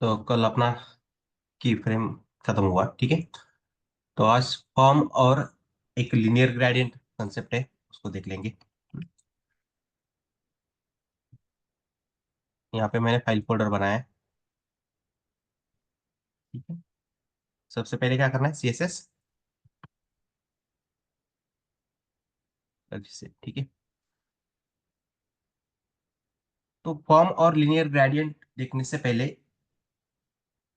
तो कल अपना की फ्रेम खत्म हुआ, ठीक है। तो आज फॉर्म और एक लीनियर ग्रेडियंट कंसेप्ट है, उसको देख लेंगे। यहाँ पे मैंने फाइल फोल्डर बनाया है, ठीक है। सबसे पहले क्या करना है, CSS से, ठीक है। तो फॉर्म और लीनियर ग्रेडियंट देखने से पहले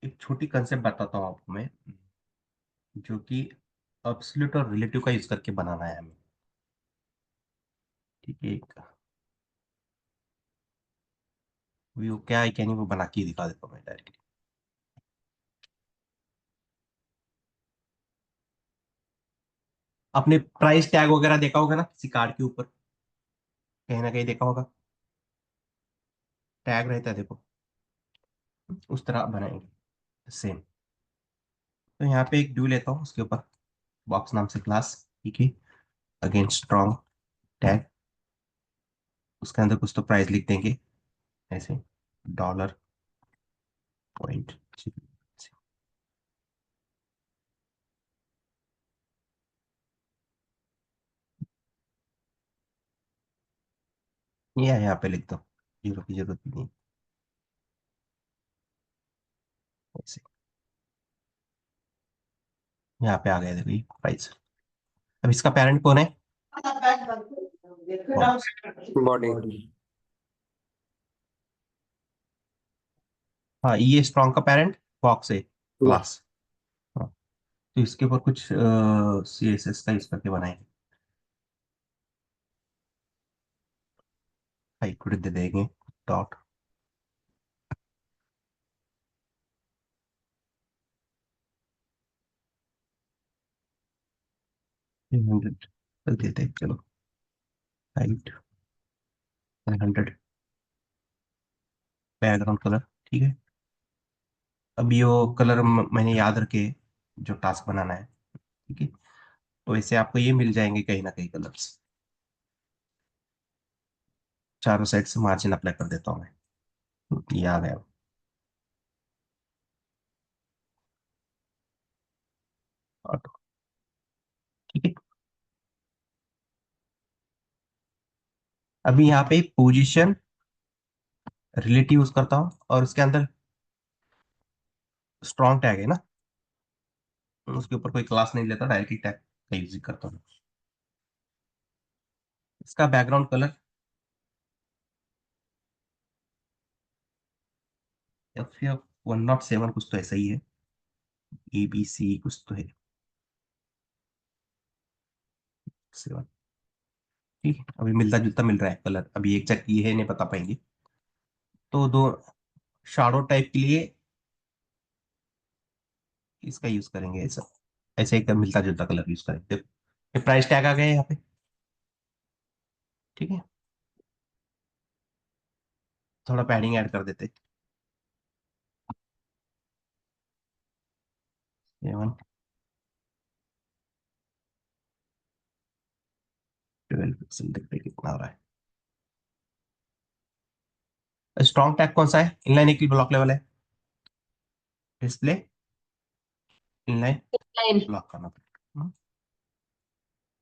एक छोटी कंसेप्ट बताता हूँ आपको मैं, जो कि एब्सोल्यूट और रिलेटिव का यूज करके बनाना है हमें, ठीक है। वो क्या है क्या नहीं, वो बना के ही दिखा देता हूँ मैं डायरेक्टली। आपने प्राइस टैग वगैरह देखा होगा ना किसी कार्ड के ऊपर, कहीं ना कहीं देखा होगा, टैग रहता है, देखो उस तरह बनाएंगे सेम। तो यहाँ पे एक ड्यू लेता हूँ, उसके ऊपर बॉक्स नाम से क्लास, ठीक है। अगेन स्ट्रॉन्ग टैग, उसके अंदर कुछ तो प्राइस लिख देंगे ऐसे, $., ये है, यहाँ पे लिख दो, जीरो की जरूरत भी नहीं, ऐसे। यहाँ पे आ गया, देखो ये प्राइस। अब इसका पेरेंट कौन है, बॉक्स। बॉडी। हाँ, ये स्ट्रॉन्ग का पेरेंट बॉक्स है, क्लास। हाँ, तो इसके ऊपर कुछ CSS का यूज करके बनाएंगे। हाइट दे देंगे, डॉट। हंड्रेड कर देते हैं, चलो। हाइट 100, बैकग्राउंड कलर, ठीक है। अब ये वो कलर मैंने याद रखे, जो टास्क बनाना है, ठीक है। तो इससे आपको ये मिल जाएंगे कहीं ना कहीं कलर्स। चारों साइड से मार्जिन अप्लाई कर देता हूँ मैं, ये आ गया, ऑटो, ठीक है। अभी यहाँ पे पोजीशन रिलेटिव यूज करता हूँ, और उसके अंदर स्ट्रॉन्ग टैग है ना, उसके ऊपर कोई क्लास नहीं लेता, डायरेक्टली टैग का यूज करता हूँ। इसका बैकग्राउंड कलर FF107 कुछ तो ऐसा ही है, ABC कुछ तो है, 7, ठीक है। अभी मिलता जुलता मिल रहा है कलर, अभी एक चेक ये है, नहीं बता पाएंगे। तो दो शाडो टाइप के लिए इसका यूज करेंगे, ऐसा ऐसे एकदम मिलता जुलता कलर यूज करेंगे। देखो प्राइस टैग आ गया है यहाँ पे, ठीक है। थोड़ा पैडिंग ऐड कर देते, 7-12 पिक्सल, देखते हैं कितना हो रहा है। स्ट्रॉन्ग टैग कौन सा है, इनलाइन एक ब्लॉक लेवल है, डिस्प्ले इनलाइन लाइन। ब्लॉक करना पड़ेगा,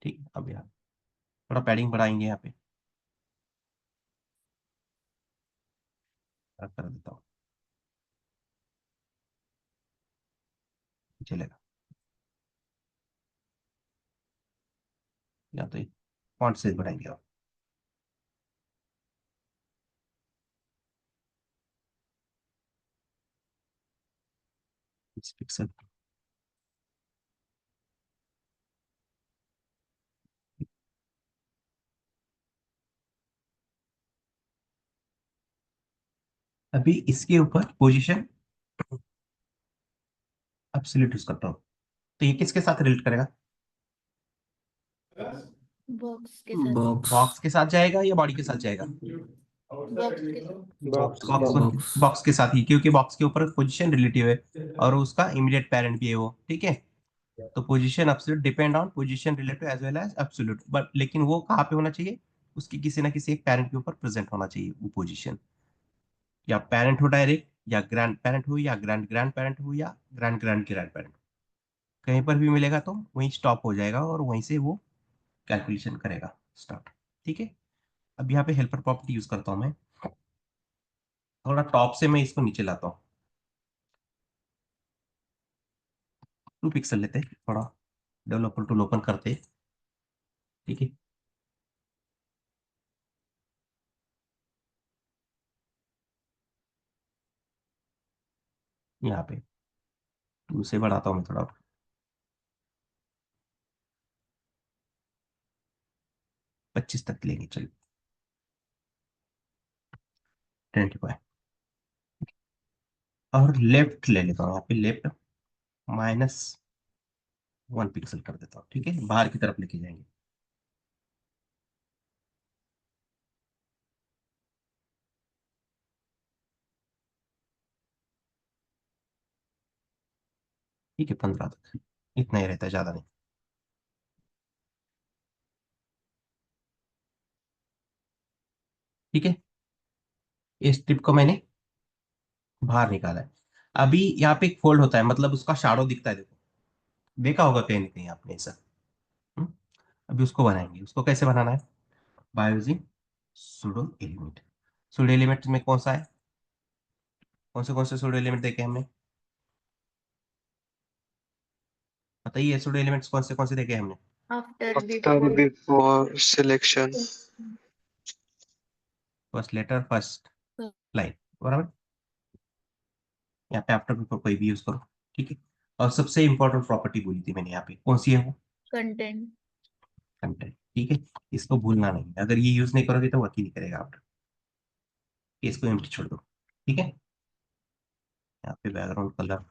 ठीक है। अब यहाँ थोड़ा पैडिंग बढ़ाएंगे, यहाँ पे कर देता हूँ, चलेगा। या तो फॉन्ट साइज बढ़ाएंगे और 20 पिक्सल। अभी इसके ऊपर पोजीशन एब्सोल्यूट यूज करता हूँ, तो ये किसके साथ रिलेट करेगा, बॉक्स के साथ। बॉक्स के साथ जाएगा या बॉडी के साथ जाएगा, बॉक्स के साथ। बॉक्स बॉक्स के साथ ही, क्योंकि बॉक्स के ऊपर पोजीशन रिलेटिव है और उसका इमीडिएट पेरेंट भी है वो, ठीक है। तो position absolute depend on position relative as well as absolute, but लेकिन वो कहाँ पे होना चाहिए, उसकी किसी ना किसी एक पेरेंट के ऊपर प्रेजेंट होना चाहिए वो पोजीशन, या पेरेंट हो डायरेक्ट, या ग्रैंड पेरेंट हो या ग्रैंड ग्रैंड पेरेंट हो या ग्रैंड ग्रैंड ग्रैंड पेरेंट, कहीं पर भी मिलेगा तो वहीं स्टॉप हो जाएगा और वहीं से वो कैलकुलेशन करेगा स्टार्ट। ठीक है। अब यहाँ पे हेल्पर प्रॉपर्टी यूज करता हूँ मैं। थोड़ा टॉप से मैं इसको नीचे लाता हूँ, 2 पिक्सल लेते हैं, थोड़ा डेवलपर टूल ओपन करते हैं। ठीक है। यहाँ पे 2 से बढ़ाता हूँ मैं थोड़ा, 25 तक लेंगे चलिए, 25। और लेफ्ट ले लेता हूँ, यहाँ पे लेफ्ट -1 पिक्सल कर देता हूँ। ठीक है, बाहर की तरफ लेके जाएंगे। ठीक है, 15 तक इतना ही रहता है, ज्यादा नहीं। ठीक है, इस टिप को मैंने बाहर निकाला है। अभी यहाँ पे एक फोल्ड होता है, मतलब उसका शैडो दिखता है, देखो, देखा होगा कहीं ना कहीं आपने ऐसा। हम्म? अभी उसको बनाएंगे, उसको कैसे बनाना है, by using pseudo element. Pseudo element में कौन सा है, कौन से सुडो एलिमेंट देखे हमने, बताइए, सुडो एलिमेंट्स कौन से देखे हमने। After After before. before selection. First letter first line, बराबर। यहाँ पे आफ्टर बिफोर कोई भी यूज करो। ठीक है। और सबसे इंपॉर्टेंट प्रॉपर्टी बोली थी मैंने, यहाँ पे कौन सी है वो, कंटेंट। कंटेंट। ठीक है, इसको भूलना नहीं, अगर ये यूज नहीं करोगे तो वर्क ही नहीं करेगा आफ्टर। इसको एम्प्टी छोड़ दो। ठीक है। यहाँ पे बैकग्राउंड कलर,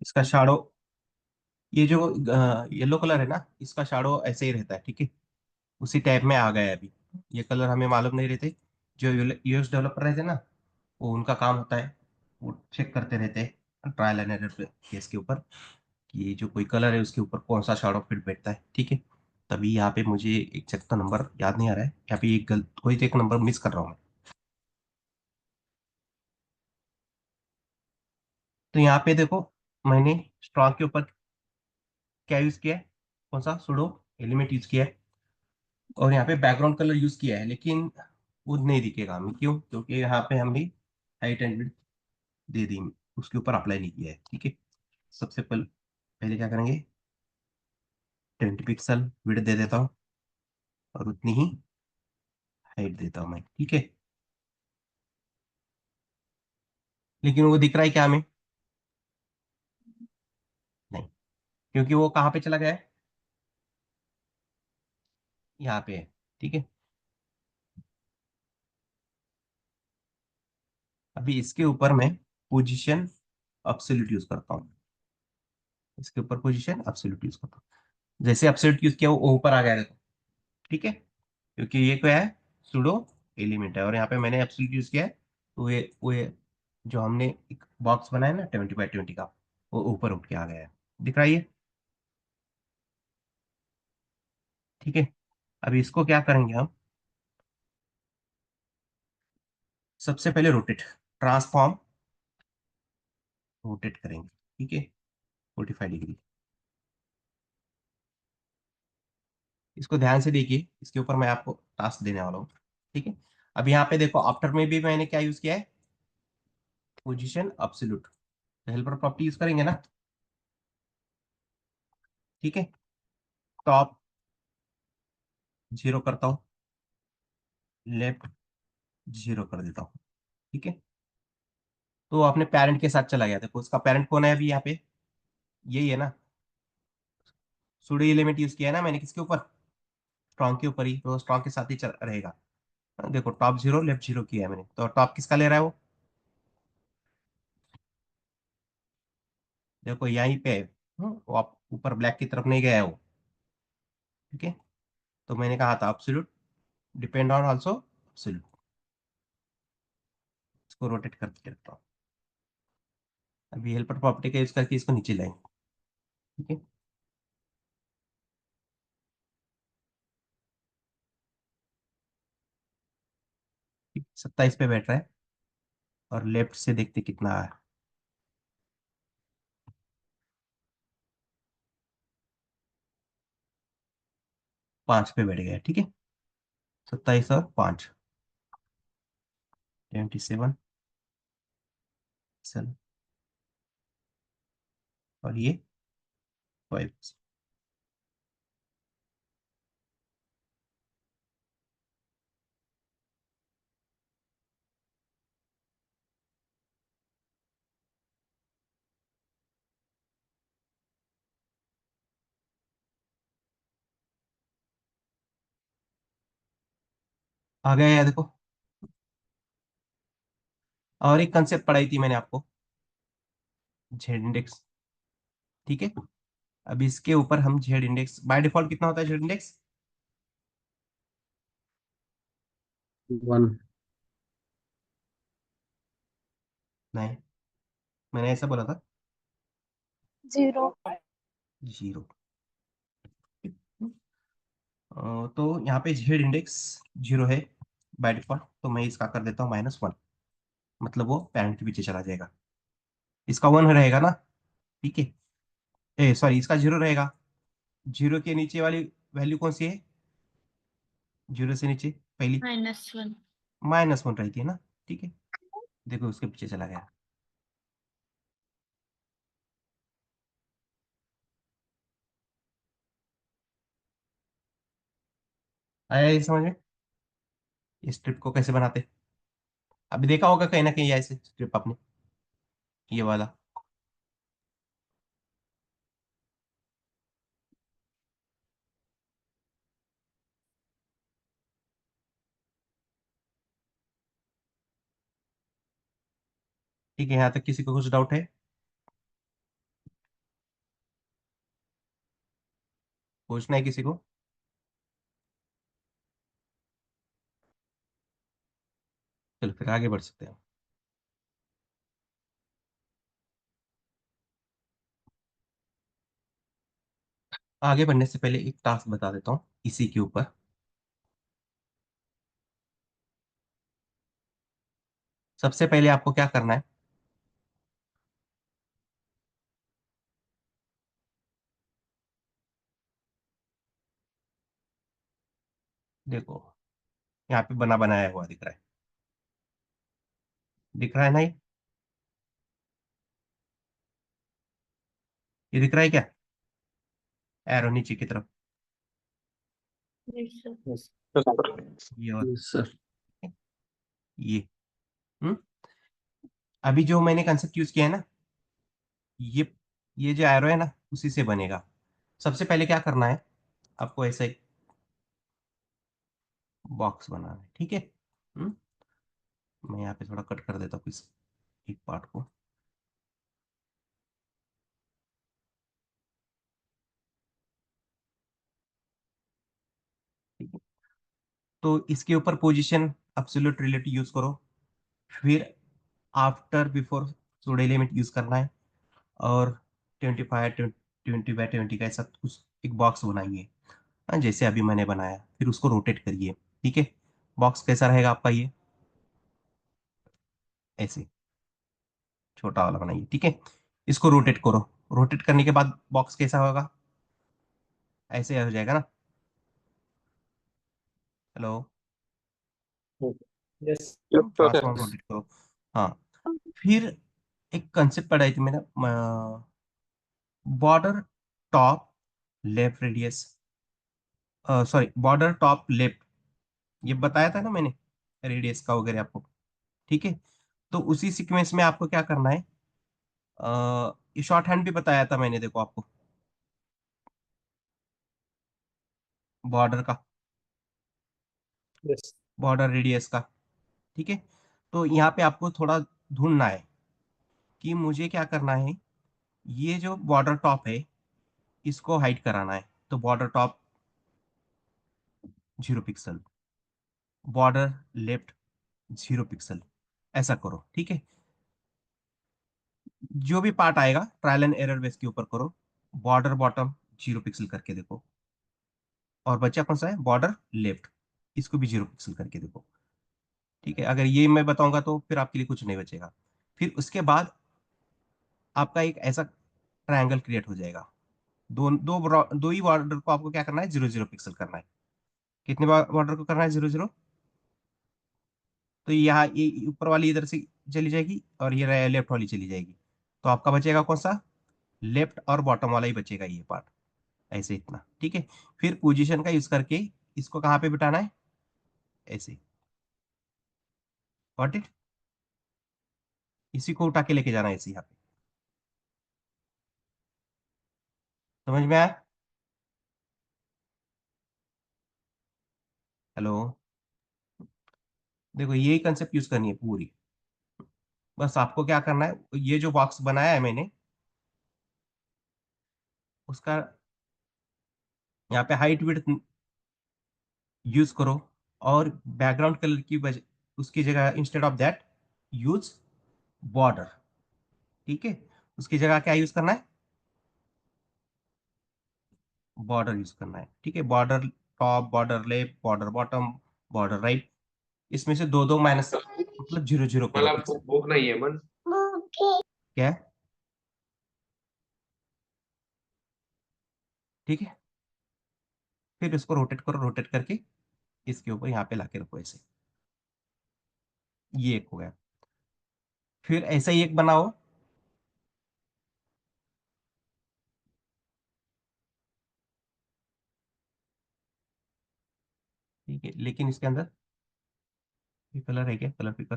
इसका शाडो, ये जो येलो कलर है ना, इसका शाडो ऐसे ही रहता है। ठीक है, उसी टाइप में आ गया है अभी। ये कलर हमें मालूम नहीं रहते, जो यूएस डेवलपर रहते ना, वो उनका काम होता है, वो चेक करते रहते हैं ट्रायल एंड एरर केस के ऊपर, कि जो कोई कलर है उसके ऊपर कौन सा शाडो फिट बैठता है। ठीक है। तभी यहाँ पे मुझे एग्जैक्ट तो नंबर याद नहीं आ रहा है, यहाँ पे एक गलत, कोई तो एक नंबर मिस कर रहा हूँ मैं। तो यहाँ पे देखो, मैंने स्ट्रॉन्ग के ऊपर क्या यूज किया है, कौन सा सुडो एलिमेंट यूज किया है, और यहाँ पे बैकग्राउंड कलर यूज किया है, लेकिन वो नहीं दिखेगा हमें, क्यों, क्योंकि यहाँ पे हम भी हाइट एंड विड्थ दे दी, उसके ऊपर अप्लाई नहीं किया है। ठीक है। सबसे पहले क्या करेंगे, 20 पिक्सल विड्थ दे देता हूँ और उतनी ही हाइट देता हूँ मैं। ठीक है, लेकिन वो दिख रहा है क्या हमें, नहीं, क्योंकि वो कहाँ पे चला गया है, यहाँ पे है। ठीक है। अभी इसके ऊपर मैं पोजीशन अब्सोल्यूट यूज करता हूँ, इसके ऊपर पोजीशन अब्सोल्यूट यूज करता हूँ। जैसे अब्सोल्यूट यूज किया वो ऊपर आ गया देखो। ठीक है, क्योंकि ये क्या है, सुडो एलिमेंट है, और यहाँ पे मैंने एब्सोल्यूट यूज किया है, तो ये जो हमने एक बॉक्स बनाया ना 20 बाय 20 का, वो ऊपर उठ के आ गया है, दिख रहा है ये। ठीक है। अभी इसको क्या करेंगे हम, सबसे पहले रोटेट, ट्रांसफॉर्म रोटेट करेंगे। ठीक है, 45 डिग्री। इसको ध्यान से देखिए, इसके ऊपर मैं आपको टास्क देने वाला हूँ। ठीक है। अब यहाँ पे देखो, आफ्टर में भी मैंने क्या यूज किया है, position absolute, helper property use करेंगे ना। ठीक है, टॉप 0 करता हूँ, लेफ्ट 0 कर देता हूँ। ठीक है, तो अपने पेरेंट के साथ चला गया, देखो उसका पेरेंट कौन है अभी यहाँ पे, यही है ना, सुडो एलिमेंट यूज किया है ना मैंने, किसके ऊपर, स्ट्रॉन्ग के ऊपर ही, तो स्ट्रॉन्ग के साथ ही रहेगा। हाँ, देखो टॉप 0 लेफ्ट 0 किया है मैंने, तो टॉप किसका ले रहा है वो, देखो यहीं पे है। वो आप ऊपर ब्लैक की तरफ नहीं गया है वो। ठीक है, तो मैंने कहा था absolute depend on also absolute. इसको रोटेट करके रखता हूँ। अभी हेल्पर प्रॉपर्टी का यूज करके इसको नीचे लाएंगे। ठीक है, 27 पे बैठ रहा है और लेफ्ट से देखते कितना है। 5 पे बैठ गया। ठीक है, 27 और 5, 27 7 और ये 5। आ गया यार देखो। और एक कंसेप्ट पढ़ाई थी मैंने आपको, जेड इंडेक्स। ठीक है, अब इसके ऊपर हम जेड इंडेक्स बाय डिफॉल्ट कितना होता है जेड इंडेक्स? 1। नहीं, मैंने ऐसा बोला था। 0। 0। तो यहाँ पे जेड इंडेक्स 0 है बाय डिफॉल्ट, तो मैं इसका कर देता हूँ -1। मतलब वो पैरेंट के पीछे चला जाएगा। इसका 1 रहेगा ना। ठीक है, ए सॉरी, इसका 0 रहेगा। 0 के नीचे वाली वैल्यू कौन सी है? 0 से नीचे पहली -1। -1 रहती है ना। ठीक है, देखो उसके पीछे चला गया। आया ये समझ में? इस ट्रिप को कैसे बनाते? अभी देखा होगा कहीं ना कहीं ऐसे ट्रिप आपने, ये वाला। ठीक है, यहाँ तक किसी को कुछ डाउट है? पूछना है किसी को? चलो फिर आगे बढ़ सकते हैं। आगे बढ़ने से पहले एक टास्क बता देता हूँ इसी के ऊपर। सबसे पहले आपको क्या करना है, देखो यहाँ पे बना बनाया हुआ दिख रहा है। दिख रहा है ना ये दिख रहा है क्या? एरो नीचे की तरफ, Yes, sir. यस। ये और यस सर। ये। हम्म अभी जो मैंने कंसेप्ट यूज किया है ना, ये ये जो एरो है ना उसी से बनेगा। सबसे पहले क्या करना है, आपको ऐसा एक बॉक्स बनाना है। ठीक है, हम्म मैं यहाँ पे थोड़ा कट कर देता हूँ इस एक पार्ट को। ठीक है, तो इसके ऊपर पोजीशन एब्सोल्यूट रिलेटिव यूज करो। फिर after before pseudo element use करना है। और 25 20 बाय 20 का ऐसा कुछ एक बॉक्स बनाइए। हाँ, जैसे अभी मैंने बनाया, फिर उसको रोटेट करिए। ठीक है, बॉक्स कैसा रहेगा आपका? ये ऐसे छोटा वाला बनाइए। ठीक है, इसको रोटेट करो। रोटेट करने के बाद बॉक्स कैसा होगा? ऐसे हो जाएगा ना। Hello, yes. ट्रांसफॉर्म रोटेट करो। हाँ, फिर एक कंसेप्ट पढ़ाई थी मैंने, border top left radius, sorry border top left, ये बताया था ना मैंने रेडियस का वगैरह आपको। ठीक है, तो उसी सीक्वेंस में आपको क्या करना है, ये शॉर्ट हैंड भी बताया था मैंने, देखो आपको बॉर्डर का, यस। बॉर्डर रेडियस का। ठीक है, तो यहाँ पे आपको थोड़ा ढूंढना है कि मुझे क्या करना है। ये जो बॉर्डर टॉप है इसको हाइड कराना है, तो border top 0 pixel, border left 0 pixel, ऐसा करो। ठीक है, जो भी पार्ट आएगा ट्रायल एंड एरर बेस के ऊपर करो। बॉर्डर बॉटम 0 पिक्सल करके देखो, और बचा कौन सा है, बॉर्डर लेफ्ट, इसको भी 0 पिक्सल करके देखो। ठीक है, अगर ये मैं बताऊंगा तो फिर आपके लिए कुछ नहीं बचेगा। फिर उसके बाद आपका एक ऐसा ट्रायंगल क्रिएट हो जाएगा। दो ही बॉर्डर को आपको क्या करना है, 0 0 पिक्सल करना है। कितने बॉर्डर को करना है, 0 0? तो यहाँ ये ऊपर वाली इधर से चली जाएगी और ये लेफ्ट वाली चली जाएगी, तो आपका बचेगा कौन सा, लेफ्ट और बॉटम वाला ही बचेगा ये पार्ट, ऐसे इतना। ठीक है, फिर पोजीशन का यूज करके इसको कहाँ पे बिठाना है, ऐसे। Got it? इसी को उठा के लेके जाना है ऐसे यहाँ पे। समझ में आया? हेलो? देखो यही कंसेप्ट यूज करनी है पूरी। बस आपको क्या करना है, ये जो बॉक्स बनाया है मैंने, उसका यहाँ पे हाइट विड्थ यूज करो, और बैकग्राउंड कलर की उसकी जगह instead of that use border. ठीक है, उसकी जगह क्या यूज करना है, बॉर्डर यूज करना है। ठीक है, border top, border left, border bottom, border right, इसमें से दो दो माइनस, मतलब 0 0 करो मला पिक्सल। भूक नाहीये मन. क्या है? ठीक है, फिर इसको रोटेट करो, रोटेट करके इसके ऊपर यहाँ पे लाके रखो ऐसे। ये एक हो गया। फिर ऐसा ही एक बनाओ, ठीक है, लेकिन इसके अंदर ये कलर है क्या, कलर पेपर?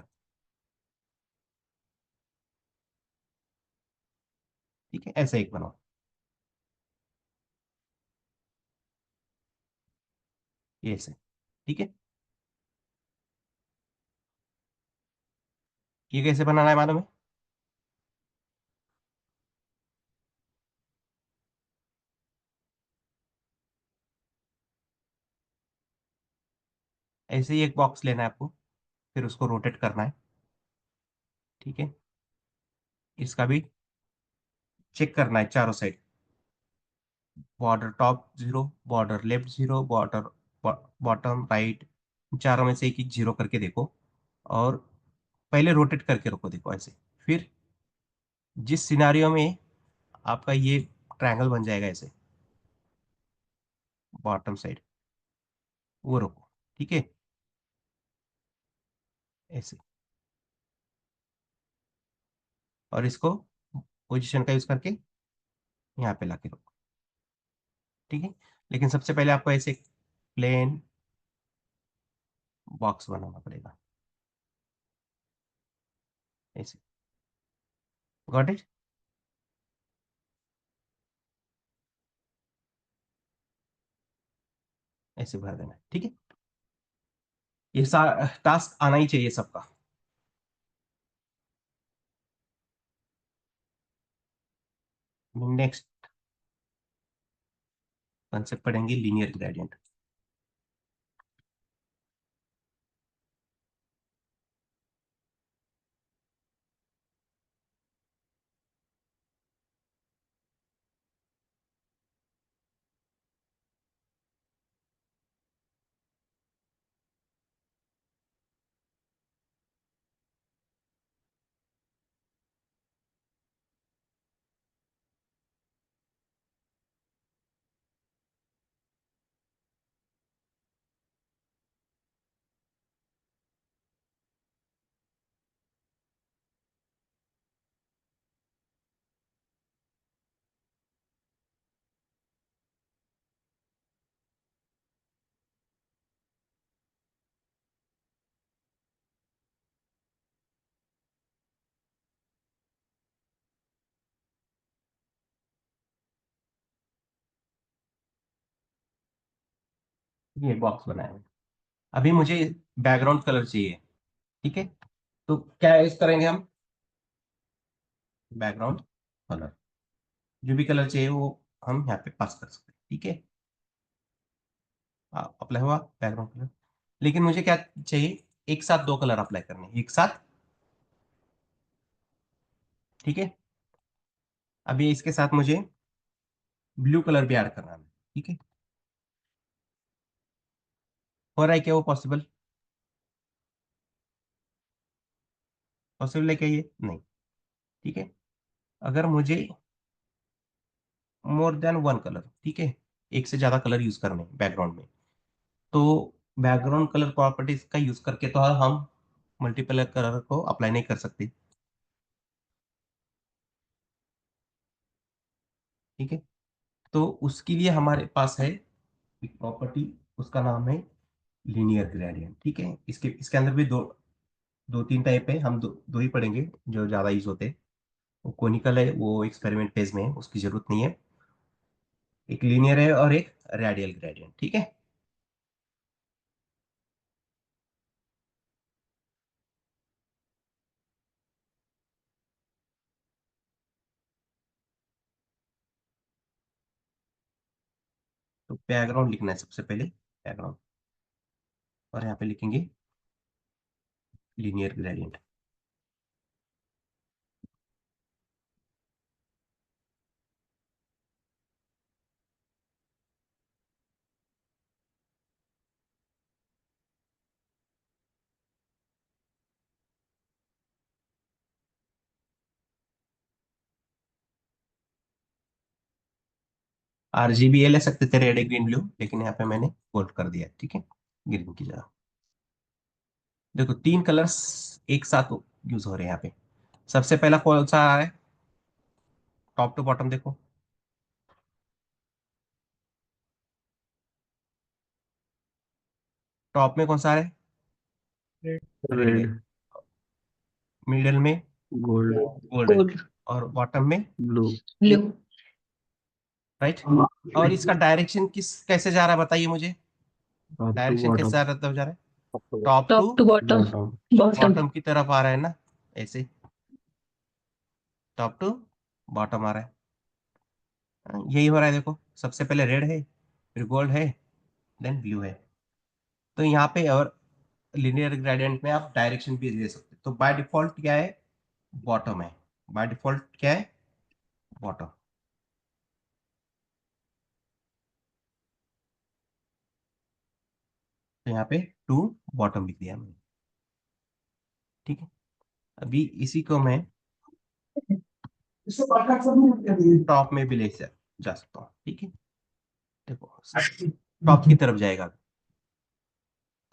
ठीक है, ऐसा एक बनाओ, ये ऐसे। ठीक है, ये कैसे बनाना है मालूम है? ऐसे ही एक बॉक्स लेना है आपको, फिर उसको रोटेट करना है। ठीक है, इसका भी चेक करना है चारों side, border top 0, border left 0, border bottom right, चारों में से एक एक 0 करके देखो, और पहले रोटेट करके रखो, देखो ऐसे। फिर जिस सिनारियो में आपका ये ट्रायंगल बन जाएगा ऐसे, बॉटम साइड, वो रखो। ठीक है, ऐसे, और इसको पोजीशन का यूज करके यहाँ पे लाके रखो। ठीक है, लेकिन सबसे पहले आपको ऐसे प्लेन बॉक्स बनाना पड़ेगा, ऐसे। Got it? ऐसे भर देना है। ठीक है, ये टास्क आना ही चाहिए सबका। नेक्स्ट कंसेप्ट पढ़ेंगे, लीनियर ग्रेडियंट। ये बॉक्स बनाया है। अभी मुझे बैकग्राउंड कलर चाहिए। ठीक है, तो क्या यूज करेंगे हम, बैकग्राउंड कलर। जो भी कलर चाहिए वो हम यहाँ पे पास कर सकते हैं, ठीक है। अप्लाई हुआ बैकग्राउंड कलर, लेकिन मुझे क्या चाहिए, एक साथ दो कलर अप्लाई करने हैं, एक साथ, ठीक है। अभी इसके साथ मुझे ब्लू कलर भी ऐड करना है, ठीक है। हो रहा है क्या वो पॉसिबल? पॉसिबल है क्या ये? नहीं, ठीक है। अगर मुझे मोर देन वन कलर, ठीक है, एक से ज्यादा कलर यूज करने बैकग्राउंड में, तो बैकग्राउंड कलर प्रॉपर्टीज का यूज करके तो हम मल्टीपल कलर को अप्लाई नहीं कर सकते, ठीक है। तो उसके लिए हमारे पास है एक प्रॉपर्टी, उसका नाम है लीनियर ग्रेडियंट, ठीक है। इसके इसके अंदर भी दो दो तीन टाइप है, हम दो ही पढ़ेंगे जो ज्यादा यूज होते हैं। वो कोनिकल है, वो एक्सपेरिमेंट फेज में है, उसकी जरूरत नहीं है। एक लीनियर है और एक रेडियल ग्रेडियंट, ठीक है। तो बैकग्राउंड लिखना है सबसे पहले, बैकग्राउंड, और यहाँ पे लिखेंगे लीनियर ग्रेडियंट। RGB ले सकते थे, रेड ग्रीन ब्लू, लेकिन यहाँ पे मैंने गोल्ड कर दिया, ठीक है, ग्रीन की जगह। देखो तीन कलर्स एक साथ यूज हो रहे हैं यहाँ पे। सबसे पहला कौन सा है, टॉप टू बॉटम देखो, टॉप में कौन सा है, रेड है। रेड, मिडिल में गोल्ड, गोल्ड है, गोल्ड, और बॉटम में ब्लू। Blue, right. और इसका डायरेक्शन किस कैसे जा रहा है बताइए मुझे, टॉप टू डायरेक्शन कैसे बॉटम, जा रहा है, top to top to bottom, bottom. Bottom, bottom की तरफ आ रहा है ना, ऐसे टॉप टू बॉटम आ रहा है। यही हो रहा है, देखो सबसे पहले रेड है, फिर गोल्ड है, देन ब्लू है। तो यहाँ पे और लिनियर ग्रेडियंट में आप डायरेक्शन भी दे सकते हैं। तो बाय डिफॉल्ट क्या है, बॉटम है, बाय डिफॉल्ट क्या है, बॉटम। तो यहाँ पे टू बॉटम लिख दिया मैंने, ठीक है। अभी इसी को मैं टॉप में भी जा सकता हूँ, ठीक है। देखो टॉप की तरफ जाएगा,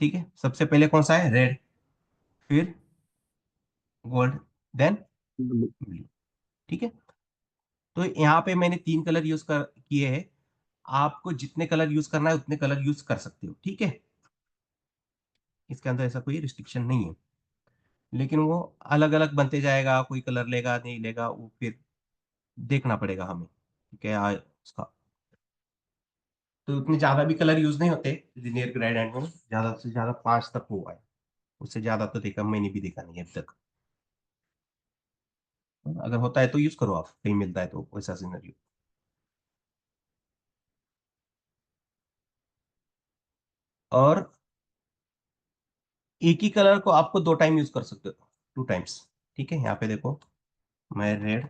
ठीक है। सबसे पहले कौन सा है, रेड, फिर गोल्ड, देन ब्लू। ब्लू, ठीक है। तो यहाँ पे मैंने तीन कलर यूज कर किए हैं, आपको जितने कलर यूज करना है उतने कलर यूज कर सकते हो, ठीक है। इसके अंदर ऐसा कोई रिस्ट्रिक्शन नहीं है, लेकिन वो अलग अलग बनते जाएगा, कोई कलर लेगा नहीं लेगा वो फिर देखना पड़ेगा हमें, क्या है उसका। तो उतने ज्यादा भी कलर यूज नहीं होते लिनियर ग्रेडियंट में, ज्यादा से ज्यादा पांच तक हुआ है, उससे ज्यादा तो देखा मैंने भी देखा नहीं है अभी तक। अगर होता है तो यूज करो, आप कहीं मिलता है तो वैसा सिनेरियो। और एक ही कलर को आपको दो टाइम यूज कर सकते हो, टू टाइम्स, ठीक है। यहाँ पे देखो, मैं रेड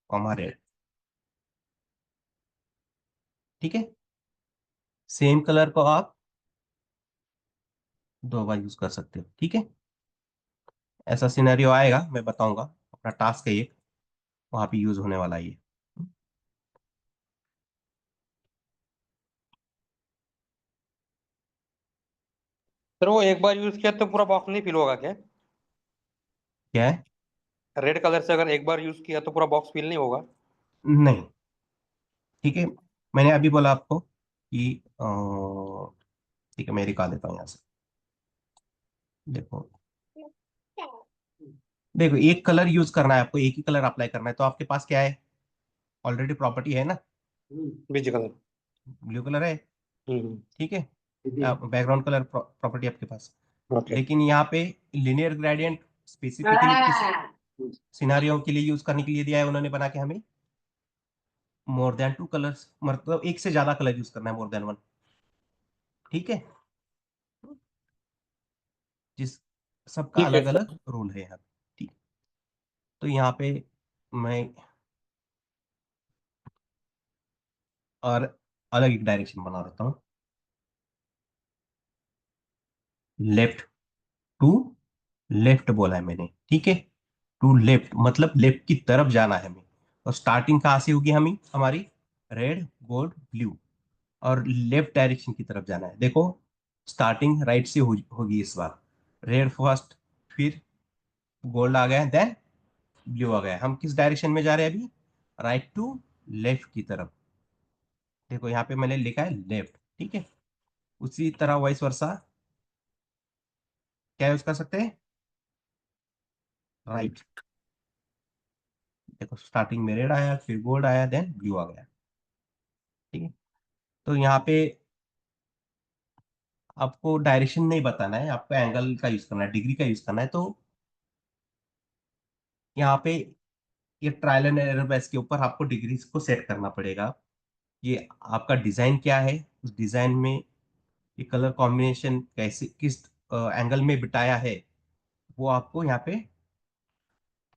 कॉमा रेड, ठीक है। सेम कलर को आप दो बार यूज कर सकते हो, ठीक है। ऐसा सिनेरियो आएगा, मैं बताऊंगा, अपना टास्क है ये, वहां पे यूज होने वाला है ये। सर वो एक बार यूज किया तो पूरा बॉक्स नहीं फिल होगा क्या? क्या है? रेड कलर से अगर एक बार यूज किया तो पूरा बॉक्स फिल नहीं होगा? नहीं, ठीक है। मैंने अभी बोला आपको कि ठीक है, मैं निकाल देता हूँ यहाँ से। देखो देखो, एक कलर यूज करना है आपको, एक ही कलर अप्लाई करना है, तो आपके पास क्या है, ऑलरेडी प्रॉपर्टी है ना, बीच कलर। ब्लू कलर है, हम्म। ठीक है। बैकग्राउंड कलर प्रॉपर्टी आपके पास। ओके। लेकिन यहाँ पे लिनियर ग्रेडियंट स्पेसिफिकली किस सिनारियो के लिए यूज करने के लिए दिया है उन्होंने बना के हमें, मोर देन 2 कलर्स, मतलब एक से ज्यादा कलर यूज करना है, मोर देन 1। ठीक है, जिस सबका ठीक है अलग सर। अलग रोल है यहाँ। ठीक, तो यहाँ पे मैं और अलग एक डायरेक्शन बना देता हूँ, लेफ्ट टू लेफ्ट बोला है मैंने, ठीक है। टू लेफ्ट मतलब लेफ्ट की तरफ जाना है हमें। और स्टार्टिंग कहाँ से होगी हमें, हमारी रेड गोल्ड ब्लू, और लेफ्ट डायरेक्शन की तरफ जाना है। देखो स्टार्टिंग राइट से होगी इस बार, रेड फर्स्ट, फिर गोल्ड आ गया, देन ब्लू आ गया। हम किस डायरेक्शन में जा रहे हैं अभी, राइट टू लेफ्ट की तरफ। देखो यहाँ पे मैंने लिखा है लेफ्ट, ठीक है। उसी तरह वाइस वर्सा क्या यूज कर सकते हैं, राइट। देखो स्टार्टिंग में रेड आया, फिर गोल्ड आया, देन ब्लू आ गया, ठीक है। तो यहाँ पे आपको डायरेक्शन नहीं बताना है, आपको एंगल का यूज करना है, डिग्री का यूज करना है। तो यहाँ पे ये ट्रायल एंड एरर बेस के ऊपर आपको डिग्रीज को सेट करना पड़ेगा। ये आपका डिजाइन क्या है, उस डिजाइन में ये कलर कॉम्बिनेशन कैसे किस एंगल में बिठाया है, वो आपको यहाँ पे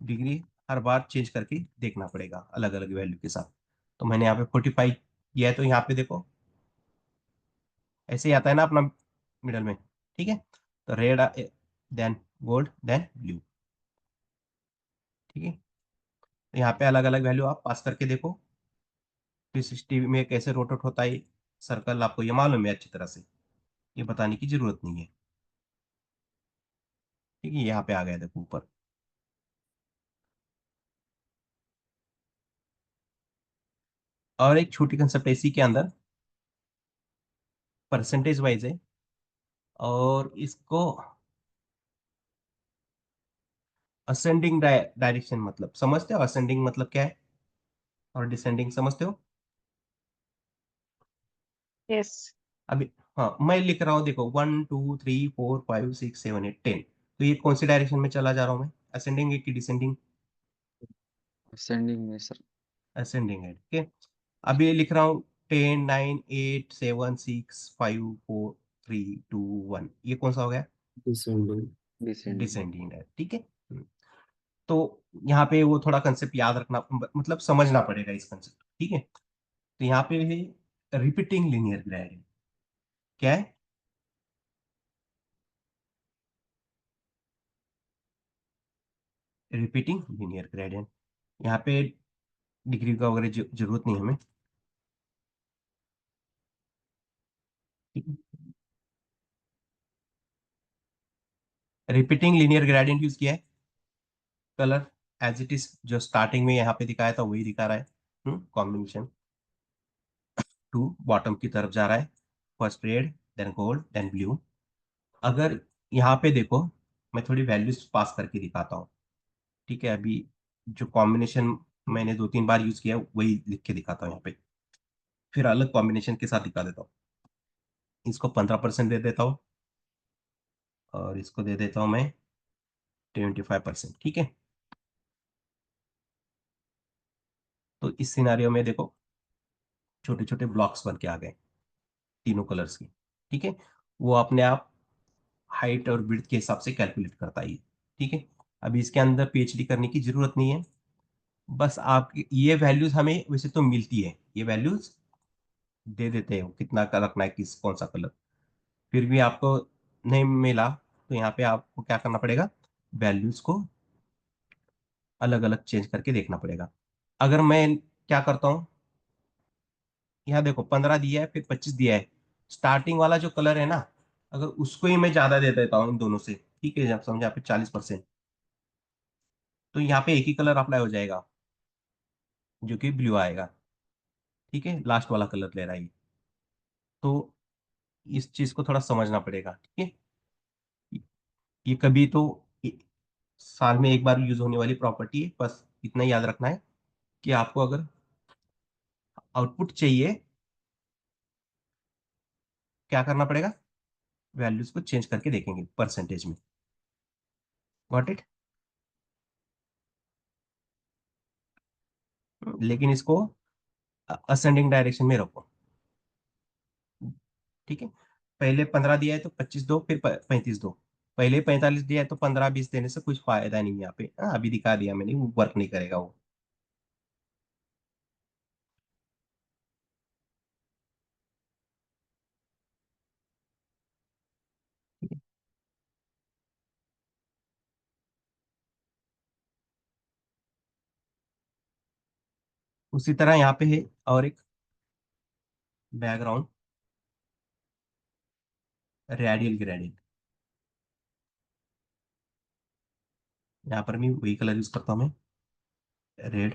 डिग्री हर बार चेंज करके देखना पड़ेगा अलग अलग वैल्यू के साथ। तो मैंने यहाँ पे 45 किया है, तो यहाँ पे देखो ऐसे ही आता है ना अपना मिडल में, ठीक है। तो red, then gold, then blue, ठीक है। तो यहाँ पे अलग अलग वैल्यू आप पास करके देखो, 360 में कैसे रोटेट होता है सर्कल, आपको ये मालूम है अच्छी तरह से, ये बताने की जरूरत नहीं है, ठीक है। यहाँ पे आ गया देखो ऊपर। और एक छोटी कंसेप्ट इसी के अंदर परसेंटेज वाइज है, और इसको असेंडिंग डायरेक्शन मतलब समझते हो, असेंडिंग मतलब क्या है, और डिसेंडिंग समझते हो। यस। अभी हाँ मैं लिख रहा हूँ, देखो 1 2 3 4 5 6 7 8 10, तो ये कौन सी डायरेक्शन में चला जा रहा हूँ मैं, असेंडिंग है कि डिसेंडिंग, असेंडिंग में सर। असेंडिंग है, ठीक है। अभी ये लिख रहा हूँ 10 9 8 7 6 5 4 3 2 1, ये कौन सा हो गया, डिसेंडिंग। डिसेंडिंग। डिसेंडिंग है, ठीक है। तो यहाँ पे वो थोड़ा कंसेप्ट याद रखना, मतलब समझना पड़ेगा इस कंसेप्ट, ठीक है। तो यहाँ पे है रिपीटिंग लीनियर ग्रेडियंट, क्या है, रिपीटिंग लीनियर ग्रेडियंट। यहाँ पे डिग्री का वगैरह जरूरत नहीं हमें, ठीक है। रिपीटिंग लीनियर ग्रेडियंट यूज किया है, कलर एज इट इज जो स्टार्टिंग में यहाँ पे दिखाया था वही दिखा रहा है, कॉम्बिनेशन टू बॉटम की तरफ जा रहा है, first red, then gold, then blue. अगर यहाँ पे देखो मैं थोड़ी वैल्यूज पास करके दिखाता हूँ, ठीक है। अभी जो कॉम्बिनेशन मैंने 2 3 बार यूज किया वही लिख के दिखाता हूँ यहाँ पे, फिर अलग कॉम्बिनेशन के साथ दिखा देता हूँ। इसको 15% दे देता हूँ, और इसको दे देता हूँ मैं 25%, ठीक है। तो इस सिनारियो में देखो छोटे छोटे ब्लॉक्स बन के आ गए तीनों कलर्स के, ठीक है। वो अपने आप हाइट और विड्थ के हिसाब से कैलकुलेट करता है ये, ठीक है। अभी इसके अंदर पीएचडी करने की जरूरत नहीं है, बस आप ये वैल्यूज हमें वैसे तो मिलती है, ये वैल्यूज दे देते हैं कितना का रखना है, किस कौन सा कलर, फिर भी आपको नहीं मिला, तो यहाँ पे आपको क्या करना पड़ेगा, वैल्यूज को अलग अलग चेंज करके देखना पड़ेगा। अगर मैं क्या करता हूँ, यहाँ देखो 15 दिया है, फिर 25 दिया है, स्टार्टिंग वाला जो कलर है ना, अगर उसको ही मैं ज्यादा दे देता हूँ इन दोनों से, ठीक है, जब समझे यहाँ पे 40%, तो यहाँ पे एक ही कलर अप्लाई हो जाएगा जो कि ब्लू आएगा, ठीक है। लास्ट वाला कलर ले रहा है ये। तो इस चीज को थोड़ा समझना पड़ेगा, ठीक है। ये कभी तो साल में एक बार यूज होने वाली प्रॉपर्टी है, बस इतना ही याद रखना है कि आपको अगर आउटपुट चाहिए क्या करना पड़ेगा, वैल्यूज को चेंज करके देखेंगे परसेंटेज में। Got it. लेकिन इसको असेंडिंग डायरेक्शन में रखो। ठीक है, पहले 15 दिया है तो 25 दो, फिर 35 दो। पहले 45 दिया है तो 15-20 देने से कुछ फायदा नहीं है यहाँ पे। हाँ, अभी दिखा दिया मैंने, वो वर्क नहीं करेगा वो। ठीक है? उसी तरह यहाँ पे है और एक बैकग्राउंड रेडियल ग्रेडियंट। यहाँ पर भी वही कलर यूज करता हूँ मैं, रेड।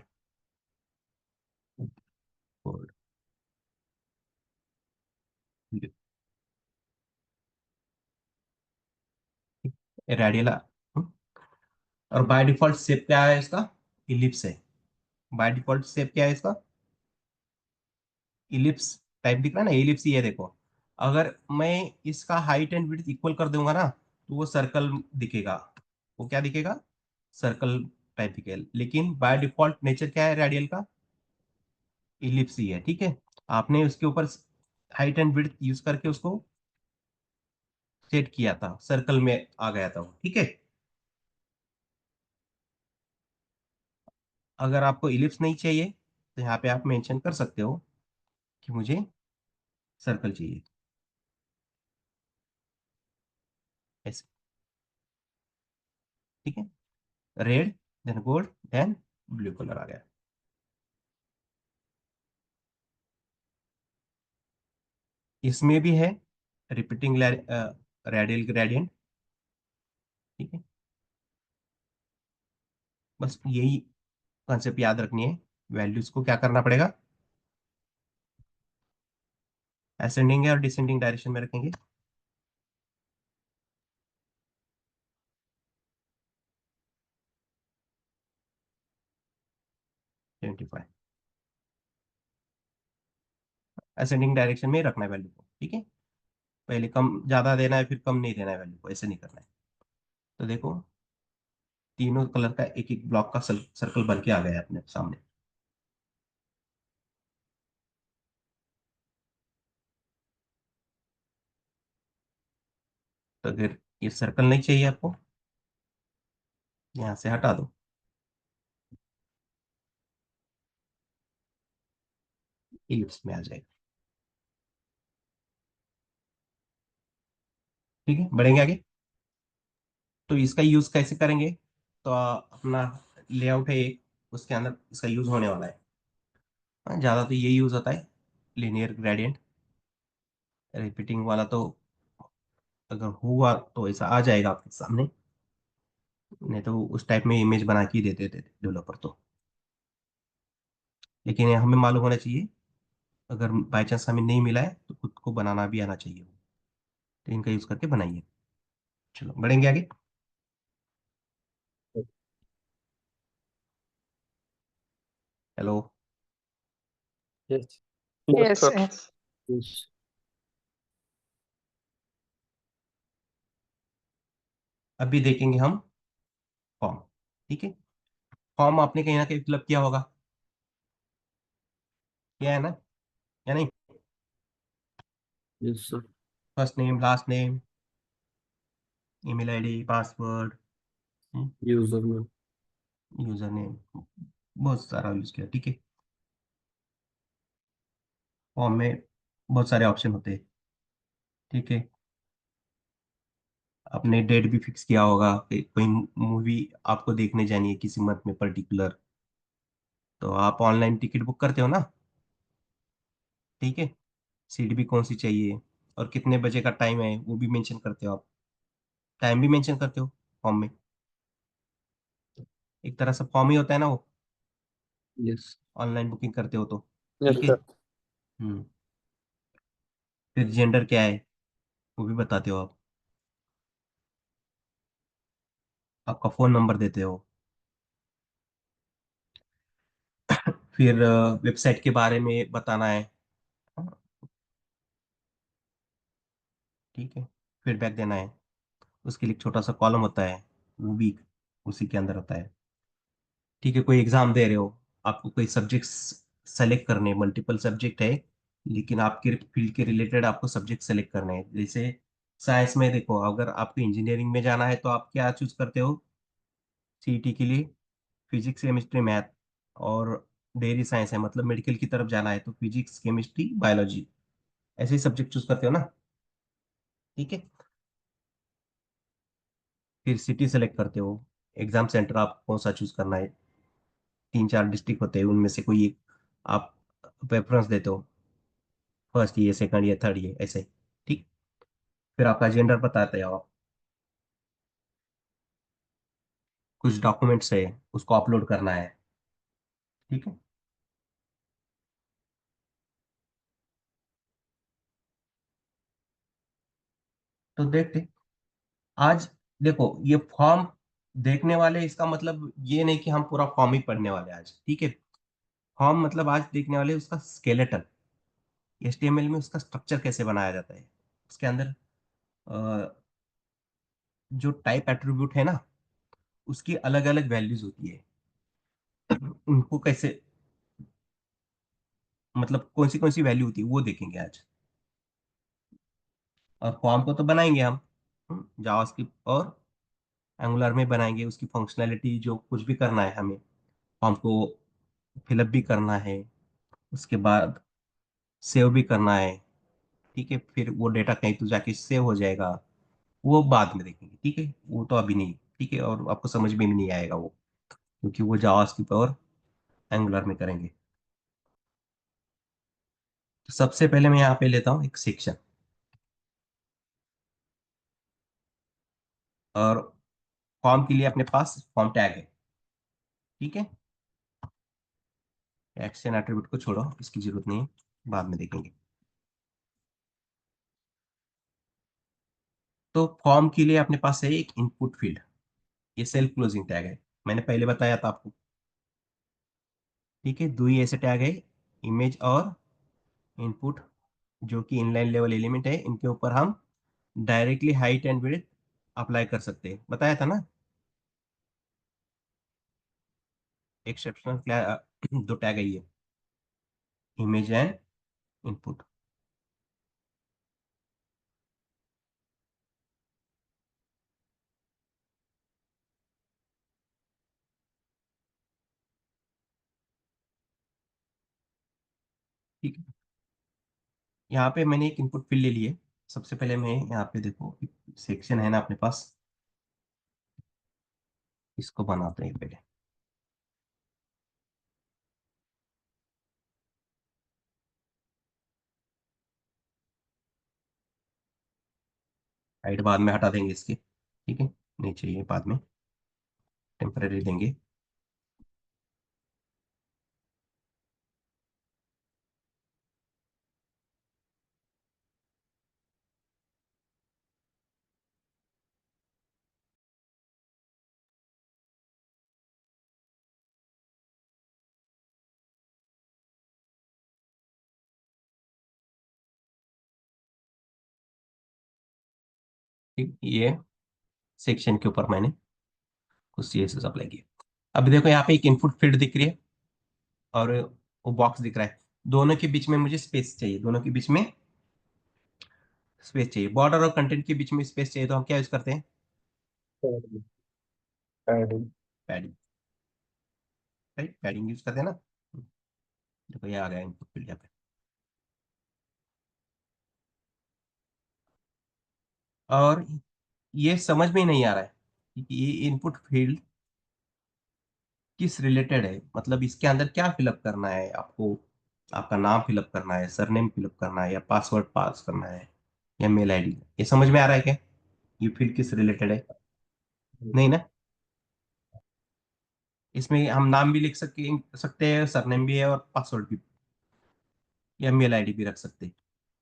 रेडियल। और बाय डिफॉल्ट शेप क्या है इसका? इलिप्स है। बाय डिफॉल्ट शेप क्या है इसका? इलिप्स टाइप दिख रहा है ना, इलिप्स ही है देखो। अगर मैं इसका हाइट एंड विड्थ इक्वल कर दूंगा ना, तो वो सर्कल दिखेगा। वो क्या दिखेगा? सर्कल टाइप दिखेगा। लेकिन बाय डिफॉल्ट नेचर क्या है रेडियल का? इलिप्स ही है। ठीक है, आपने उसके ऊपर हाइट एंड विड्थ यूज करके उसको सेट किया था, सर्कल में आ गया था वो। ठीक है, अगर आपको इलिप्स नहीं चाहिए तो यहाँ पे आप मेंशन कर सकते हो कि मुझे सर्कल चाहिए, ऐसे। ठीक है, red, then gold, then blue colour आ गया। इसमें भी है रिपीटिंग रेडियल ग्रेडियंट। ठीक है, बस यही कॉन्सेप्ट याद रखनी है। वैल्यूज को क्या करना पड़ेगा? असेंडिंग और डिसेंडिंग डायरेक्शन में रखेंगे। ट्वेंटी फाइव असेंडिंग डायरेक्शन में ही रखना है वैल्यू को। ठीक है, पहले कम ज्यादा देना है, फिर कम नहीं देना है वैल्यू को, ऐसे नहीं करना है। तो देखो, तीनों कलर का एक एक ब्लॉक का सर्कल बन के आ गया है अपने सामने। तो अगर ये सर्कल नहीं चाहिए आपको, यहाँ से हटा दो। इलिप्स में आ जाएगा। ठीक है, बढ़ेंगे आगे। तो इसका यूज कैसे करेंगे? तो अपना लेआउट है एक, उसके अंदर इसका यूज होने वाला है। ज्यादा तो ये यूज होता है, लिनियर ग्रेडियंट। रिपीटिंग वाला तो अगर हुआ तो ऐसा आ जाएगा आपके सामने, नहीं तो उस टाइप में इमेज बना के ही देते थे डेवलपर तो। लेकिन ये हमें मालूम होना चाहिए, अगर बाई चांस हमें नहीं मिला है तो खुद को बनाना भी आना चाहिए। तो इनका यूज करके बनाइए। चलो बढ़ेंगे आगे। Hello. Yes. Yes, Yes, sir. yes. Yes. अभी देखेंगे हम फॉर्म। ठीक है, फॉर्म आपने कहीं ना कहीं फिलअप किया होगा, किया है ना, या नहीं? Yes, sir. First name, last name, email ID, password, Username. User name, बहुत सारा यूज किया। ठीक है, फॉर्म में बहुत सारे ऑप्शन होते हैं। ठीक है, आपने डेट भी फिक्स किया होगा कि कोई मूवी आपको देखने जानी है किसी मंथ में पर्टिकुलर, तो आप ऑनलाइन टिकट बुक करते हो ना। ठीक है, सीट भी कौन सी चाहिए और कितने बजे का टाइम है वो भी मेंशन करते हो आप। टाइम भी मेंशन करते हो फॉर्म में। एक तरह से फॉर्म ही होता है ना वो, Yes. ऑनलाइन बुकिंग करते हो तो। Yes, ठीक है। sir. फिर जेंडर क्या है वो भी बताते हो आप। आपका फोन नंबर देते हो। फिर वेबसाइट के बारे में बताना है। हाँ, ठीक है, फीडबैक देना है। उसके लिए एक छोटा सा कॉलम होता है, वो भी उसी के अंदर होता है। ठीक है, कोई एग्जाम दे रहे हो, आपको कोई सब्जेक्ट्स सेलेक्ट करने, मल्टीपल सब्जेक्ट है लेकिन आपके फील्ड के रिलेटेड आपको सब्जेक्ट सेलेक्ट करने हैं। जैसे साइंस में देखो, अगर आपको इंजीनियरिंग में जाना है तो आप क्या चूज करते हो सीईटी के लिए? Physics chemistry math. और डेयरी साइंस है मतलब मेडिकल की तरफ जाना है तो फिजिक्स केमिस्ट्री बायोलॉजी, ऐसे ही सब्जेक्ट चूज करते हो ना। ठीक है, फिर सिटी सेलेक्ट करते हो, एग्जाम सेंटर आप कौन सा चूज करना है। 3-4 डिस्ट्रिक्ट होते हैं, उनमें से कोई एक आप प्रेफरेंस देते हो, फर्स्ट ये, सेकंड ये, थर्ड ये, ऐसे। ठीक, फिर आपका जेंडर बताते हो आप, कुछ डॉक्यूमेंट्स है उसको अपलोड करना है। ठीक है, तो देखते आज, देखो ये फॉर्म देखने वाले, इसका मतलब ये नहीं कि हम पूरा फॉर्म ही पढ़ने वाले आज। ठीक है, फॉर्म मतलब आज देखने वाले उसका स्केलेटन, एचटीएमएल में उसका स्ट्रक्चर कैसे बनाया जाता है, उसके अंदर अ, जो टाइप एट्रीब्यूट है ना, उसकी अलग अलग वैल्यूज होती है, उनको कैसे, मतलब कौन सी वैल्यू होती है वो देखेंगे आज। और फॉर्म को तो बनाएंगे हम जावास्क्रिप्ट और एंगुलर में बनाएंगे, उसकी फंक्शनैलिटी जो कुछ भी करना है हमें, फॉर्म को फिलअप भी करना है, उसके बाद सेव भी करना है। ठीक है, फिर वो डेटा कहीं तो जाके सेव हो जाएगा, वो बाद में देखेंगे। ठीक है, वो तो अभी नहीं। ठीक है, और आपको समझ में भी नहीं आएगा वो, क्योंकि वो जावास्क्रिप्ट और एंगुलर में करेंगे। तो सबसे पहले मैं यहाँ पे लेता हूँ एक सेक्शन, और फॉर्म के लिए अपने पास फॉर्म टैग है। ठीक है, एक्शन एट्रीब्यूट को छोड़ो, इसकी जरूरत नहीं है, बाद में देखेंगे। तो फॉर्म के लिए अपने पास है एक इनपुट फील्ड, ये सेल्फ क्लोजिंग टैग है, मैंने पहले बताया था आपको। ठीक है, दो ही ऐसे टैग है, इमेज और इनपुट, जो कि इनलाइन लेवल एलिमेंट है, इनके ऊपर हम directly height and width apply कर सकते हैं, बताया था ना। एक्सेप्शनल क्या दो टैग है ये, इमेज एंड इनपुट। ठीक है, यहाँ पे मैंने एक इनपुट फील्ड ले ली है। सबसे पहले मैं यहाँ पे देखो सेक्शन है ना अपने पास, इसको बनाते हैं पहले। हाइट बाद में हटा देंगे इसके, ठीक है, नहीं चाहिए बाद में, टेम्परेरी देंगे। ठीक, ये सेक्शन के ऊपर मैंने कुछ सीएसएस अप्लाई किया। अब देखो यहाँ पे एक इनपुट फील्ड दिख रही है और वो बॉक्स दिख रहा है, दोनों के बीच में मुझे स्पेस चाहिए, दोनों के बीच में स्पेस चाहिए, बॉर्डर और कंटेंट के बीच में स्पेस चाहिए, तो हम क्या यूज करते हैं? Padding. Padding, right, padding use करते हैं ना। देखो ये आ गया इनपुट फील्ड यहाँ पे। और ये समझ में नहीं आ रहा है कि ये इनपुट फील्ड किस रिलेटेड है, मतलब इसके अंदर क्या फिलअप करना है आपको, आपका नाम फिलअप करना है, सरनेम फिलअप करना है, या पासवर्ड पास करना है, या मेल आईडी, ये समझ में आ रहा है क्या? ये फील्ड किस रिलेटेड है? नहीं ना, इसमें हम नाम भी लिख सकते हैं, सरनेम भी है, और पासवर्ड भी, या मेल आईडी भी रख सकते हैं।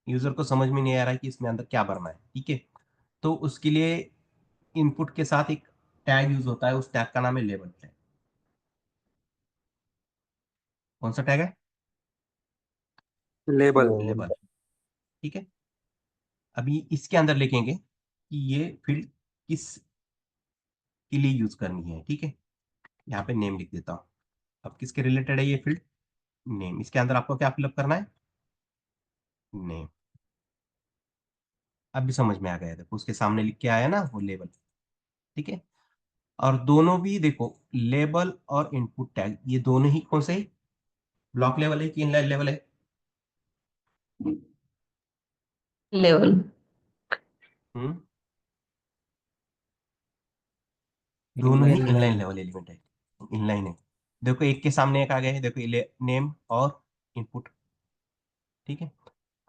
यूजर को समझ में नहीं आ रहा है कि इसमें अंदर क्या भरना है। ठीक है, तो उसके लिए इनपुट के साथ एक टैग यूज होता है, उस टैग का नाम है लेबल टैग। कौन सा टैग है? लेबल। लेबल। ठीक है, अभी इसके अंदर लिखेंगे कि ये फील्ड किस के लिए यूज करनी है। ठीक है, यहाँ पे नेम लिख देता हूँ। अब किसके रिलेटेड है ये फील्ड? नेम, इसके अंदर आपको क्या फिलअप करना है? नेम। अब भी समझ में आ गया, देखो उसके सामने लिख के आया ना वो लेबल, ठीक है। और दोनों भी देखो, लेबल और इनपुट टैग, ये दोनों ही कौन से, ब्लॉक लेवल है कि इनलाइन लेवल है? लेवल। हम्म, दोनों ही Inline inline level. Level element है, इनलाइन है। देखो एक के सामने एक आ गया है, देखो नेम और इनपुट, ठीक है।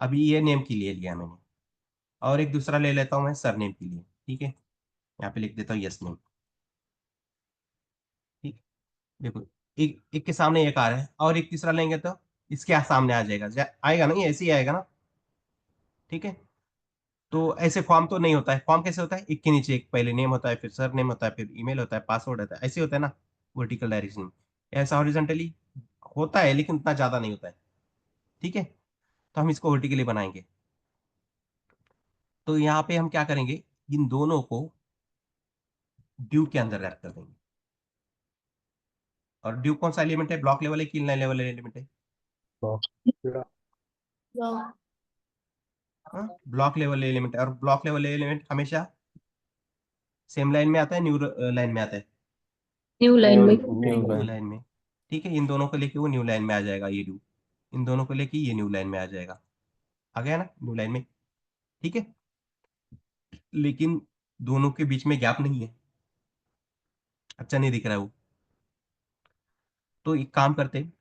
अभी ये नेम के लिए लिया मैंने, और एक दूसरा ले लेता हूँ मैं सरनेम के लिए, ठीक है। यहाँ पे लिख देता हूँ यस नेम, ठीक। देखो एक एक के सामने एक आ रहा है, और एक तीसरा लेंगे तो इसके सामने आ जाएगा, आएगा ना, ये ऐसे ही आएगा ना, ठीक है। तो ऐसे फॉर्म तो नहीं होता है, फॉर्म कैसे होता है, एक के नीचे एक, पहले नेम होता है, फिर सर नेम होता है, फिर ईमेल होता है, पासवर्ड होता है, ऐसे होता है ना वर्टिकल डायरेक्शन में। ऐसा हॉरिजॉन्टली होता है लेकिन उतना ज्यादा नहीं होता है, ठीक है। तो हम इसको वर्टिकली बनाएंगे। तो यहाँ पे हम क्या करेंगे, इन दोनों को ड्यू के अंदर रैप कर देंगे। और ड्यू कौन सा एलिमेंट है, ब्लॉक लेवल है कि इनलाइन लेवल एलिमेंट है? हाँ, ब्लॉक लेवल एलिमेंट है। और ब्लॉक लेवल एलिमेंट हमेशा सेम लाइन में आता है, न्यू लाइन में आता है? न्यू लाइन में। New new line. लाइन में, ठीक है। इन दोनों को लेके वो न्यू लाइन में आ जाएगा, ये ड्यू। इन दोनों को लेके ये न्यू लाइन में आ जाएगा, आ गया ना न्यू लाइन में, ठीक है। लेकिन दोनों के बीच में गैप नहीं है, अच्छा नहीं दिख रहा है वो। तो एक काम करते हैं,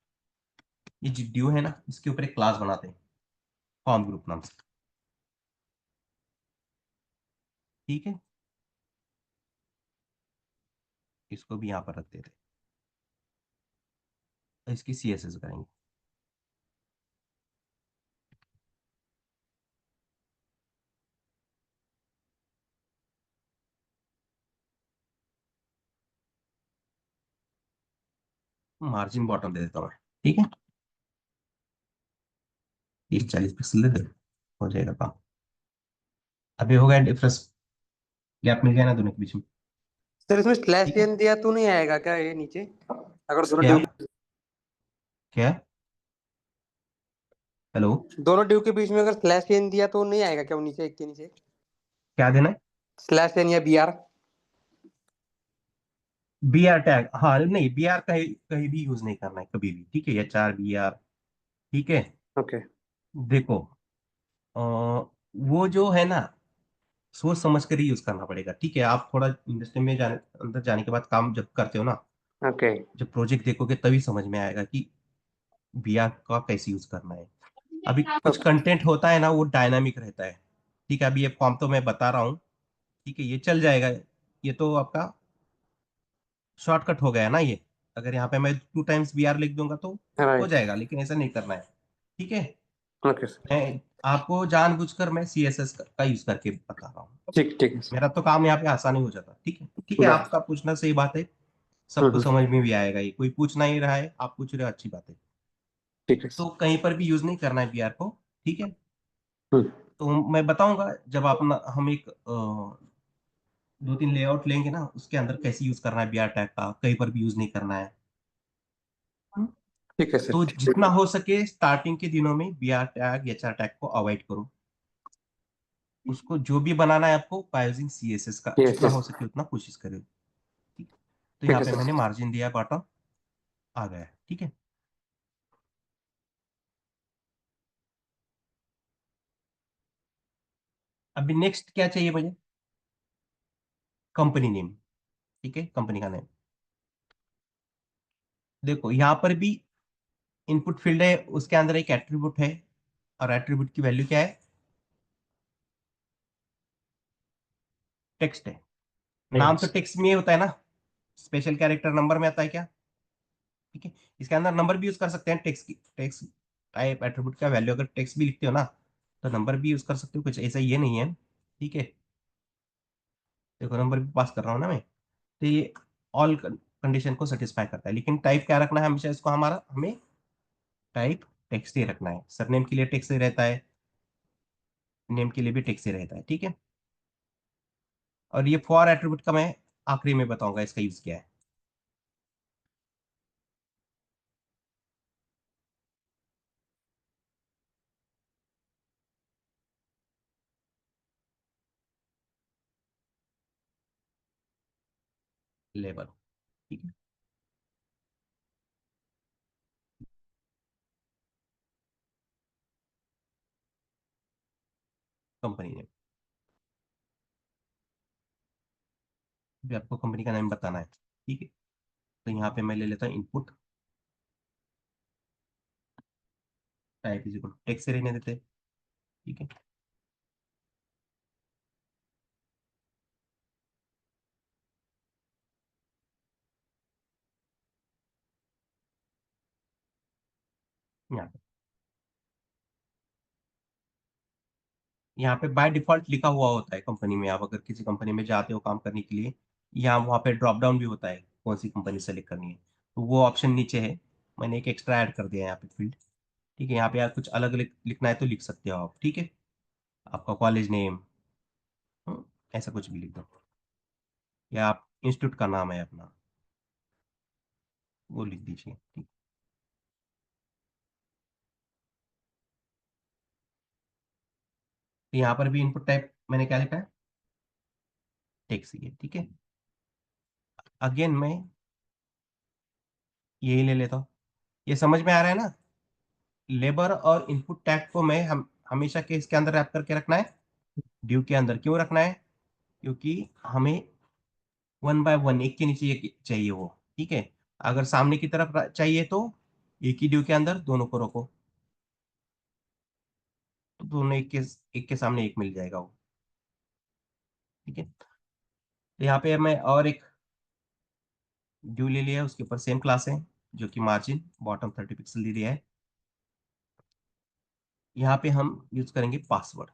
ये जो ड्यू है ना, इसके ऊपर एक क्लास बनाते हैं फॉर्म ग्रुप नाम से, ठीक है। इसको भी यहाँ पर रख देते हैं, इसकी CSS करेंगे। मार्जिन बॉटम दे देता हूँ मैं, ठीक है। 30-40 पिक्सल दे दे, हो जाएगा काम। अभी हो गया डिफरेंस, गैप मिल गया ना दोनों के बीच में, सर इसमें स्लैश ठीक है। एन दिया तो नहीं आएगा क्या ये नीचे, अगर दोनों क्या ड्यू, क्या? हेलो? दोनों ड्यू के बीच में अगर स्लैश एन दिया तो नहीं आएगा क्या वो नीचे, एक के नीचे क्या देना है? स्लैश एन या बी आर? BR टैग, हाँ नहीं, BR कहीं कहीं भी यूज नहीं करना है कभी भी, ठीक है। HR BR, ठीक है। ओके। देखो वो जो है ना, सोच समझ कर ही यूज करना पड़ेगा, ठीक है। आप थोड़ा इंडस्ट्री में जाने, अंदर जाने के बाद काम जब करते हो ना, ओके। जब प्रोजेक्ट देखोगे तभी समझ में आएगा कि BR का कैसे यूज करना है। अभी कुछ कंटेंट होता है ना, वो डायनामिक रहता है, ठीक है। अभी ये फॉर्म तो मैं बता रहा हूँ, ठीक है, ये चल जाएगा। ये तो आपका शॉर्टकट हो गया ना ये। अगर यहाँ पे मैं 2 टाइम्स BR लिख दूंगा तो हो राइट। जाएगा, लेकिन ऐसा नहीं करना है, ठीक है। Okay sir. मैं आपको जानबूझकर मैं CSS का यूज करके बता रहा हूँ, ठीक ठीक है सर। मेरा तो काम यहाँ पे आसानी हो जाता, ठीक है, ठीक है। डन। आपका पूछना सही बात है, सबको समझ में भी आएगा, ये कोई पूछ नहीं रहा है, आप पूछ रहे हो, अच्छी बात है। ठीक है तो सर। कहीं पर भी यूज नहीं करना है BR को, ठीक है। हम्म, तो मैं बताऊंगा जब आप हम एक 2-3 लेआउट लेंगे ना, उसके अंदर कैसे यूज करना है BR टैग का, कहीं पर भी यूज नहीं करना है। ठीक है सर। तो जितना हो सके स्टार्टिंग के दिनों में BR टैग, HR टैग को अवॉइड करो। उसको जो भी बनाना है आपको बाय यूजिंग CSS का, यस जितना यस। हो सके उतना कोशिश करो, ठीक। तो ठीक यहाँ है पे सर। मैंने मार्जिन दिया, बॉटम आ गया, ठीक है। अभी नेक्स्ट क्या चाहिए मुझे, कंपनी नेम, ठीक है, कंपनी का नेम। देखो यहाँ पर भी इनपुट फील्ड है, उसके अंदर एक एट्रीब्यूट है, और एट्रीब्यूट की वैल्यू क्या है, टेक्स्ट है। नाम तो Yes. टेक्स्ट में ही होता है ना, स्पेशल कैरेक्टर नंबर में आता है क्या, ठीक है। इसके अंदर नंबर भी यूज कर सकते हैं, टेक्स्ट की, टेक्स्ट टाइप एट्रीब्यूट का वैल्यू अगर टेक्स्ट भी लिखते हो ना, तो नंबर भी यूज कर सकते हो, कुछ ऐसा ये नहीं है, ठीक है। देखो नंबर भी पास कर रहा हूँ ना मैं, तो ये ऑल कंडीशन को सेटिस्फाई करता है। लेकिन टाइप क्या रखना है हमेशा इसको, हमारा हमें टाइप टेक्स्ट ही रखना है, सरनेम के लिए टेक्स्ट ही रहता है, नेम के लिए भी टेक्स्ट ही रहता है, ठीक है। और ये फॉर एट्रीब्यूट का मैं आखिरी में बताऊंगा इसका यूज क्या है। लेबल, ठीक है। कंपनी नेम, भी आपको कंपनी का नाम बताना है, ठीक है। तो यहाँ पे मैं ले लेता हूँ input, type is equal text से रहने देते हैं, ठीक है। यहाँ पे बाय डिफॉल्ट लिखा हुआ होता है कंपनी में, आप अगर किसी कंपनी में जाते हो काम करने के लिए, या वहाँ पे ड्रॉप डाउन भी होता है कौन सी कंपनी सेलेक्ट करनी है, तो वो ऑप्शन नीचे है। मैंने एक एक्स्ट्रा ऐड कर दिया है यहाँ पे फील्ड, ठीक है। यहाँ पे यार कुछ अलग लिखना है तो लिख सकते हो आप, ठीक है। आपका कॉलेज नेम, ऐसा कुछ भी लिख दो, या आप इंस्टीट्यूट का नाम है अपना, वो लिख दीजिए, ठीक। तो यहाँ पर भी इनपुट टाइप मैंने क्या लिखा है, टेक्स्ट ही है, ठीक है। अगेन मैं यही ले लेता हूँ, ये समझ में आ रहा है ना। लेबर और इनपुट टैग को मैं हमेशा के इसके अंदर रैप करके रखना है, ड्यू के अंदर। क्यों रखना है, क्योंकि हमें 1 by 1 एक के नीचे एक चाहिए वो, ठीक है। अगर सामने की तरफ चाहिए तो एक ही ड्यू के अंदर दोनों को रखो, तो दोनों एक के सामने एक मिल जाएगा वो, ठीक है। तो यहाँ पे मैं और एक ड्यू ले लिया, उसके ऊपर सेम क्लास है, जो कि मार्जिन बॉटम 30 पिक्सल दे दिया है। यहाँ पे हम यूज करेंगे पासवर्ड,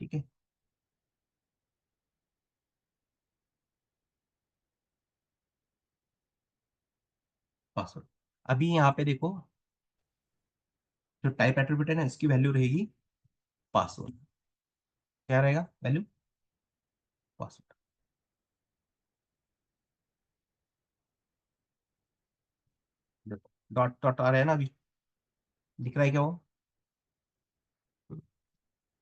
ठीक है। पासवर्ड, अभी यहाँ पे देखो, जो टाइप एट्रीब्यूट है ना, इसकी वैल्यू रहेगी पासवर्ड। क्या रहेगा वैल्यू, पासवर्ड। देखो डॉट डॉट आ रहा है ना, अभी दिख रहा है क्या वो।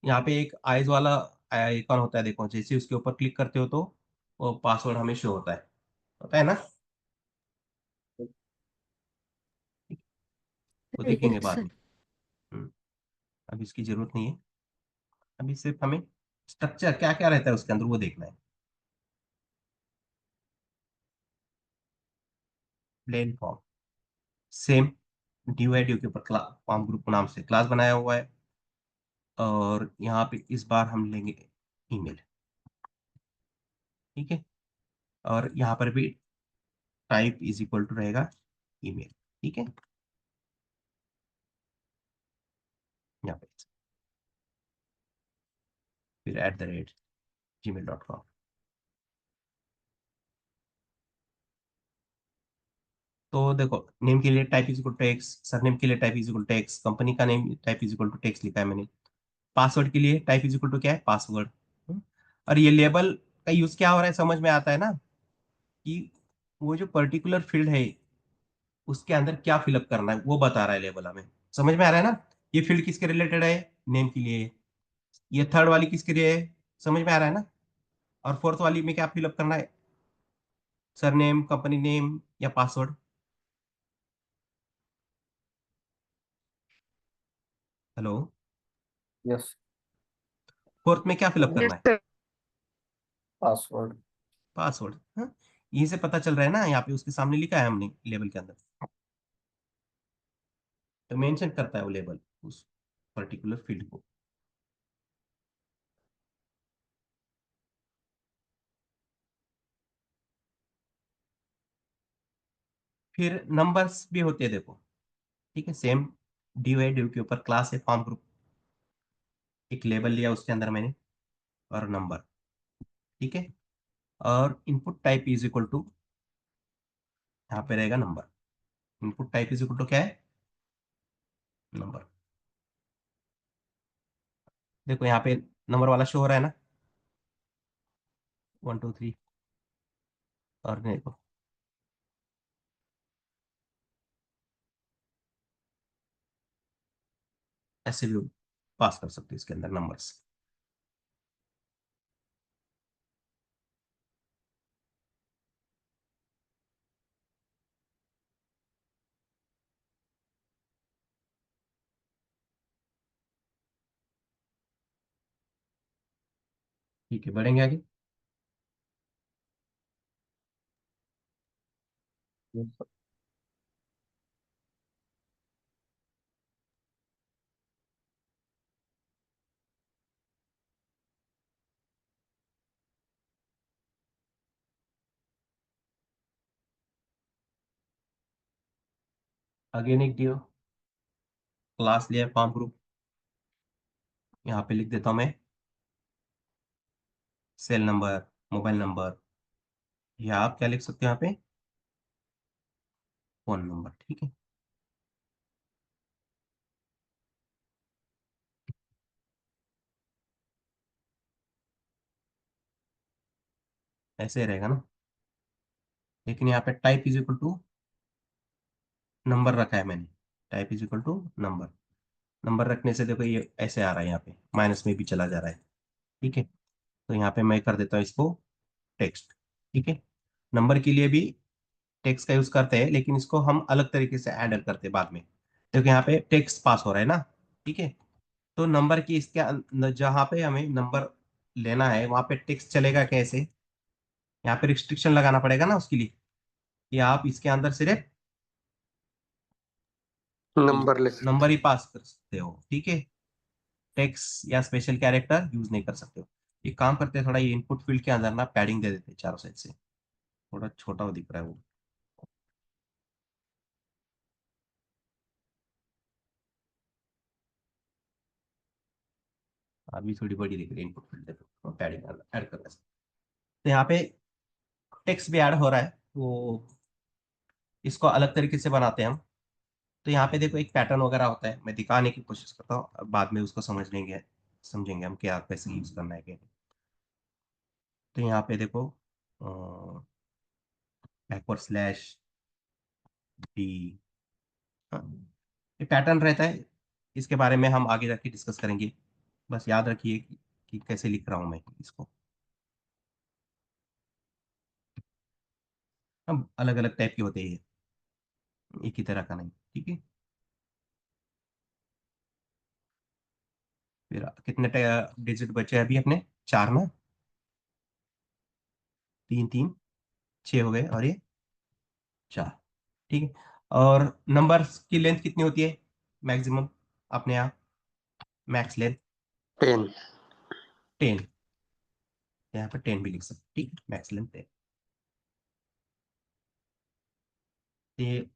यहाँ पे एक आइज वाला आइकन होता है, देखो जैसे उसके ऊपर क्लिक करते हो तो वो पासवर्ड हमें शो होता है ना। वो देखेंगे Yes, बाद sir. में। हम्म, अभी इसकी जरूरत नहीं है, अभी सिर्फ हमें स्ट्रक्चर क्या क्या रहता है उसके अंदर वो देखना है। प्लेन फॉर्म, सेम ड्यू है, ड्यू के ऊपर फॉर्म ग्रुप नाम से क्लास बनाया हुआ है, और यहाँ पे इस बार हम लेंगे ईमेल, ठीक है। और यहाँ पर भी टाइप इज इक्वल टू रहेगा ईमेल, ठीक है। यहाँ पे फिर @gmail.com। तो देखो, नेम के लिए type is equal to text, surname के लिए type is equal to text, company का name type is equal to text लिखा है मैंने। पासवर्ड के लिए टाइप इज इक्वल टू क्या है, पासवर्ड। और ये लेबल का यूज क्या हो रहा है, समझ में आता है ना, कि वो जो पर्टिकुलर फील्ड है उसके अंदर क्या फिलअप करना है वो बता रहा है लेबल हमें। समझ में आ रहा है ना, ये फील्ड किसके रिलेटेड है, नेम के लिए। ये थर्ड वाली किसके लिए है, समझ में आ रहा है ना। और फोर्थ वाली में क्या फिलअप करना है, सरनेम, कंपनी नेम या पासवर्ड। Hello, Yes. फोर्थ में क्या फिलअप Yes, करना है, sir. Password. पासवर्ड। हाँ, यहीं से पता चल रहा है ना, यहाँ पे उसके सामने लिखा है हमने लेबल के अंदर, तो मेंशन करता है वो लेबल उस पर्टिकुलर फील्ड को। फिर नंबर्स भी होते हैं देखो, ठीक है। सेम ड्यू है, ड्यू के ऊपर क्लास है फॉर्म ग्रुप, एक लेबल लिया उसके अंदर मैंने, और नंबर, ठीक है। और input type is equal to, यहाँ पे रहेगा number. Input type is equal to क्या है, नंबर। देखो यहाँ पे नंबर वाला शो हो रहा है ना, 1 2 3। और देखो ऐसे भी पास कर सकते हैं इसके अंदर नंबर्स। ठीक है, बढ़ेंगे आगे। Yes, sir. अगेन एक दियो, क्लास लिया फॉर्म ग्रुप, यहाँ पे लिख देता हूँ मैं सेल नंबर, मोबाइल नंबर, या आप क्या लिख सकते हो यहाँ पे, फोन नंबर। ठीक है, ऐसे रहेगा ना। लेकिन यहाँ पे type is equal to number रखा है मैंने, type is equal to number. Number रखने से देखो ये ऐसे आ रहा है, यहाँ पे माइनस में भी चला जा रहा है। ठीक है, तो यहाँ पे मैं कर देता हूँ इसको टेक्स्ट। ठीक है, नंबर के लिए भी टेक्स्ट का यूज करते हैं, लेकिन इसको हम अलग तरीके से हैंडल करते हैं बाद में, क्योंकि यहाँ पे टेक्स्ट पास हो रहा है ना। ठीक है, तो नंबर की इसके जहाँ पे हमें नंबर लेना है वहां पे टेक्स्ट चलेगा कैसे, यहाँ पे रिस्ट्रिक्शन लगाना पड़ेगा ना उसके लिए, कि आप इसके अंदर सिर्फ नंबर लिख नंबर सकते ही पास कर सकते हो। ठीक है, टेक्स्ट या स्पेशल कैरेक्टर यूज नहीं कर सकते हो। एक काम करते हैं, थोड़ा ये इनपुट फील्ड के अंदर ना पैडिंग दे देते हैं चारों साइड से, थोड़ा छोटा वो दिख रहा है वो। अभी थोड़ी बड़ी दिख रही है इनपुट फील्ड, देखो पैडिंग ऐड कर रहा है। तो यहाँ पे टेक्स्ट भी ऐड हो रहा है, वो इसको अलग तरीके से बनाते हैं हम। तो यहाँ पे देखो एक पैटर्न वगैरह होता है, मैं दिखाने की कोशिश करता हूँ, अब बाद में उसको समझ लेंगे, समझेंगे हम क्या कैसे यूज करना है क्या। तो यहाँ पे देखो बैकवर्ड स्लैश डी, ये पैटर्न रहता है, इसके बारे में हम आगे जाके डिस्कस करेंगे। बस याद रखिए कि कैसे लिख रहा हूँ मैं इसको। हम अलग अलग टाइप के होते हैं, एक ही तरह का नहीं। ठीक है, फिर कितने डिजिट बचे हैं अभी अपने, चार ना, तीन तीन छः हो गए, और ये चार। ठीक है, और नंबर की लेंथ कितनी होती है मैक्सिमम अपने यहाँ, मैक्स लेंथ 10। 10, यहाँ पर 10 भी लिख सकते। ठीक है, मैक्स लेंथ 10। ये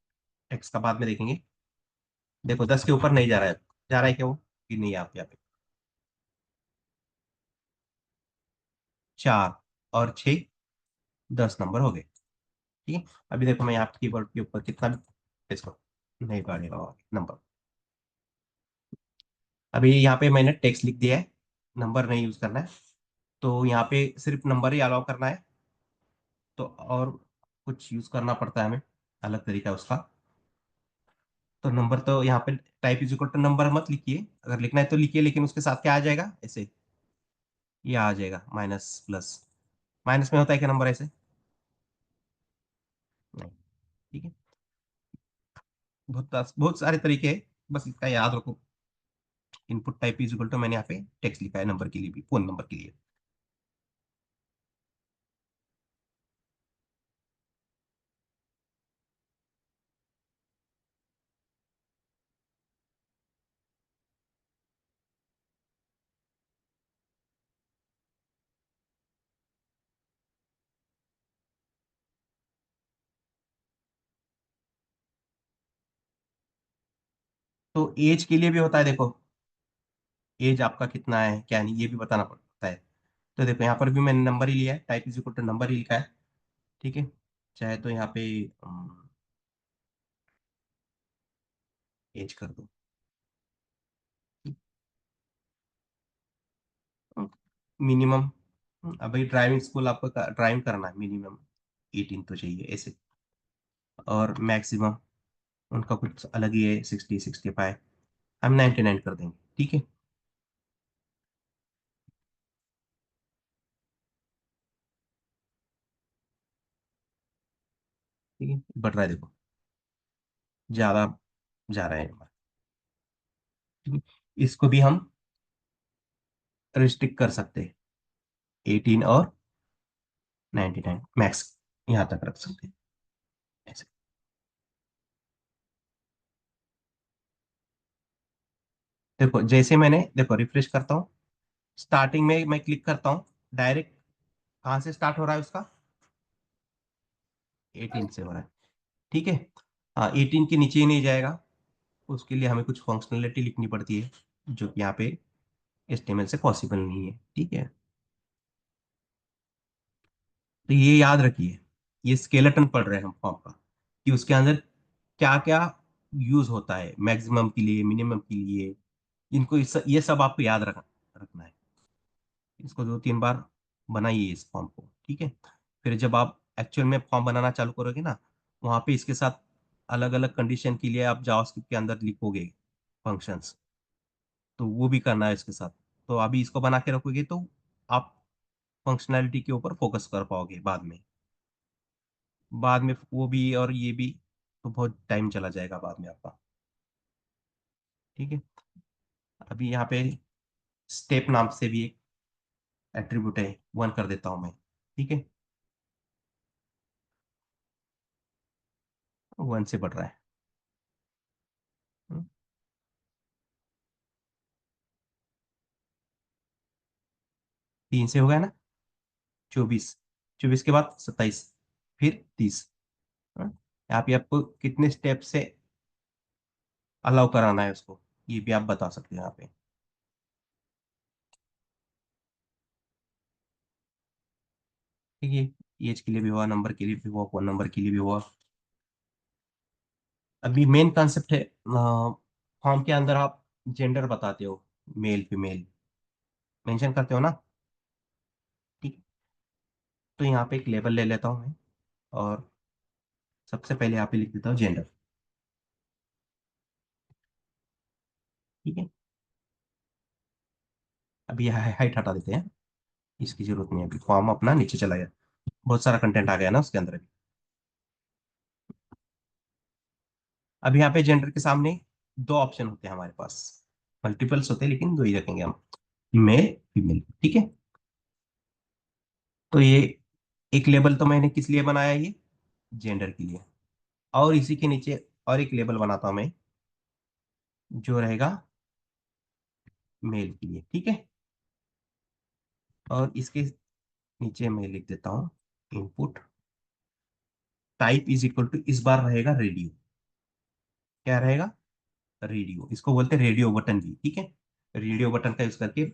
एक्स का बाद में देखेंगे। देखो 10 के ऊपर नहीं जा रहा है, जा रहा है क्या वो, कि नहीं, आप यहाँ पे चार और छः 10 नंबर हो गए। ठीक है, अभी देखो मैं यहाँ कीबोर्ड के ऊपर कितना भी इसको नहीं बढ़ेगा और नंबर। अभी यहाँ पे मैंने टेक्स्ट लिख दिया है, नंबर नहीं यूज करना है, तो यहाँ पे सिर्फ नंबर ही अलाउ करना है। तो और कुछ यूज करना पड़ता है हमें, अलग तरीका है उसका। तो नंबर तो यहाँ पे type is equal to number मत लिखिए, अगर लिखना है तो लिखिए, लेकिन उसके साथ क्या आ जाएगा ऐसे, ये आ जाएगा माइनस प्लस। माइनस में होता है क्या नंबर ऐसे, नहीं। ठीक है, बहुत बहुत सारे तरीके हैं, बस इसका याद रखो। Input type is equal to, मैंने यहाँ पे टेक्स्ट लिखा है नंबर के लिए भी, फोन नंबर के लिए। तो एज के लिए भी होता है, देखो एज आपका कितना है क्या नहीं, ये भी बताना पड़ता है। तो देखो यहाँ पर भी मैंने नंबर ही लिया है, type is equal to number ही लिखा है। ठीक है, चाहे तो यहाँ पे एज कर दो, मिनिमम। अभी ड्राइविंग स्कूल आपको ड्राइविंग करना है, मिनिमम 18 तो चाहिए ऐसे, और मैक्सिमम उनका कुछ अलग ही है, 60 65, हम 99 कर देंगे। ठीक है, ठीक है, बढ़ रहा है देखो, ज्यादा जा रहा है नंबर। ठीक है, इसको भी हम रिस्ट्रिक्ट कर सकते हैं, 18 और 99 मैक्स यहाँ तक रख सकते हैं ऐसे। देखो जैसे मैंने देखो रिफ्रेश करता हूँ, स्टार्टिंग में मैं क्लिक करता हूँ, डायरेक्ट कहाँ से स्टार्ट हो रहा है उसका, 18 से हो रहा है, ठीक है। हाँ 18 के नीचे ही नहीं जाएगा, उसके लिए हमें कुछ फंक्शनलिटी लिखनी पड़ती है जो कि यहाँ पे HTML से पॉसिबल नहीं है, ठीक है। तो ये याद रखिए, ये स्केलेटन पढ़ रहे हैं हम फॉर्म का, कि उसके अंदर क्या क्या यूज होता है, मैक्सिमम के लिए, मिनिमम के लिए, इनको ये सब आपको याद रखना है। इसको 2-3 बार बनाइए इस फॉर्म को, ठीक है। फिर जब आप एक्चुअल में फॉर्म बनाना चालू करोगे ना, वहां पे इसके साथ अलग अलग कंडीशन के लिए आप जावास्क्रिप्ट के अंदर लिखोगे फंक्शंस, तो वो भी करना है इसके साथ। तो अभी इसको बना के रखोगे तो आप फंक्शनैलिटी के ऊपर फोकस कर पाओगे बाद में वो भी और ये भी, तो बहुत टाइम चला जाएगा बाद में आपका, ठीक है। अभी यहाँ पे स्टेप नाम से भी एक एट्रीब्यूट है, 1 कर देता हूँ मैं, ठीक है। 1 से बढ़ रहा है। हम्म, 3 से हो गया ना, 24, 24 के बाद 27, फिर 30। यहाँ पे आपको कितने स्टेप से अलाउ कराना है उसको, ये भी आप बता सकते हैं यहाँ पे, ठीक है। एज के लिए भी हुआ, नंबर के लिए भी हुआ, फोन नंबर के लिए भी हुआ। अभी मेन कॉन्सेप्ट है, फॉर्म के अंदर आप जेंडर बताते हो, मेल फीमेल मेंशन करते हो ना, ठीक है। तो यहाँ पे एक लेबल ले लेता हूँ मैं, और सबसे पहले यहाँ पे लिख देता हूँ जेंडर, ठीक है। अभी यह हाइट हटा देते हैं, इसकी जरूरत नहीं है, अभी फॉर्म अपना नीचे चला गया, बहुत सारा कंटेंट आ गया ना उसके अंदर। अभी यहाँ पे जेंडर के सामने 2 ऑप्शन होते हैं हमारे पास, मल्टीपल्स होते हैं लेकिन 2 ही रखेंगे हम, मेल फीमेल, ठीक है। तो ये एक लेबल तो मैंने किस लिए बनाया, ये जेंडर के लिए, और इसी के नीचे और एक लेबल बनाता हूं मैं जो रहेगा मेल के लिए, ठीक है। और इसके नीचे मैं लिख देता हूँ input type is equal to, इस बार रहेगा रेडियो, क्या रहेगा, रेडियो, इसको बोलते हैं रेडियो बटन भी, ठीक है। रेडियो बटन का यूज करके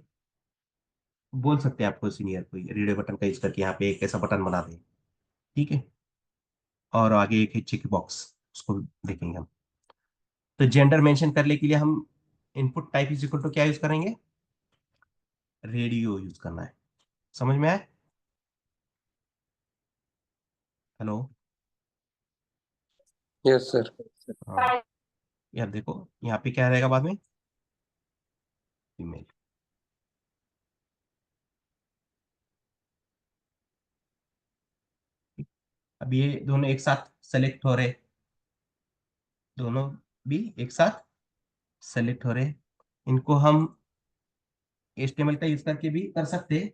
बोल सकते हैं आपको सीनियर कोई, रेडियो बटन का यूज करके यहाँ पे एक ऐसा बटन बना दे, ठीक है। और आगे एक है चेक बॉक्स, उसको भी देखेंगे हम। तो जेंडर मेंशन करने के लिए हम input type is equal to क्या यूज करेंगे, रेडियो यूज करना है, समझ में आया। हेलो। Yes sir. हाँ, यार देखो यहाँ पे क्या रहेगा बाद में, फीमेल। अब ये दोनों एक साथ सेलेक्ट हो रहे, दोनों भी एक साथ सेलेक्ट हो रहे, इनको हम HTML का यूज करके भी कर सकते हैं,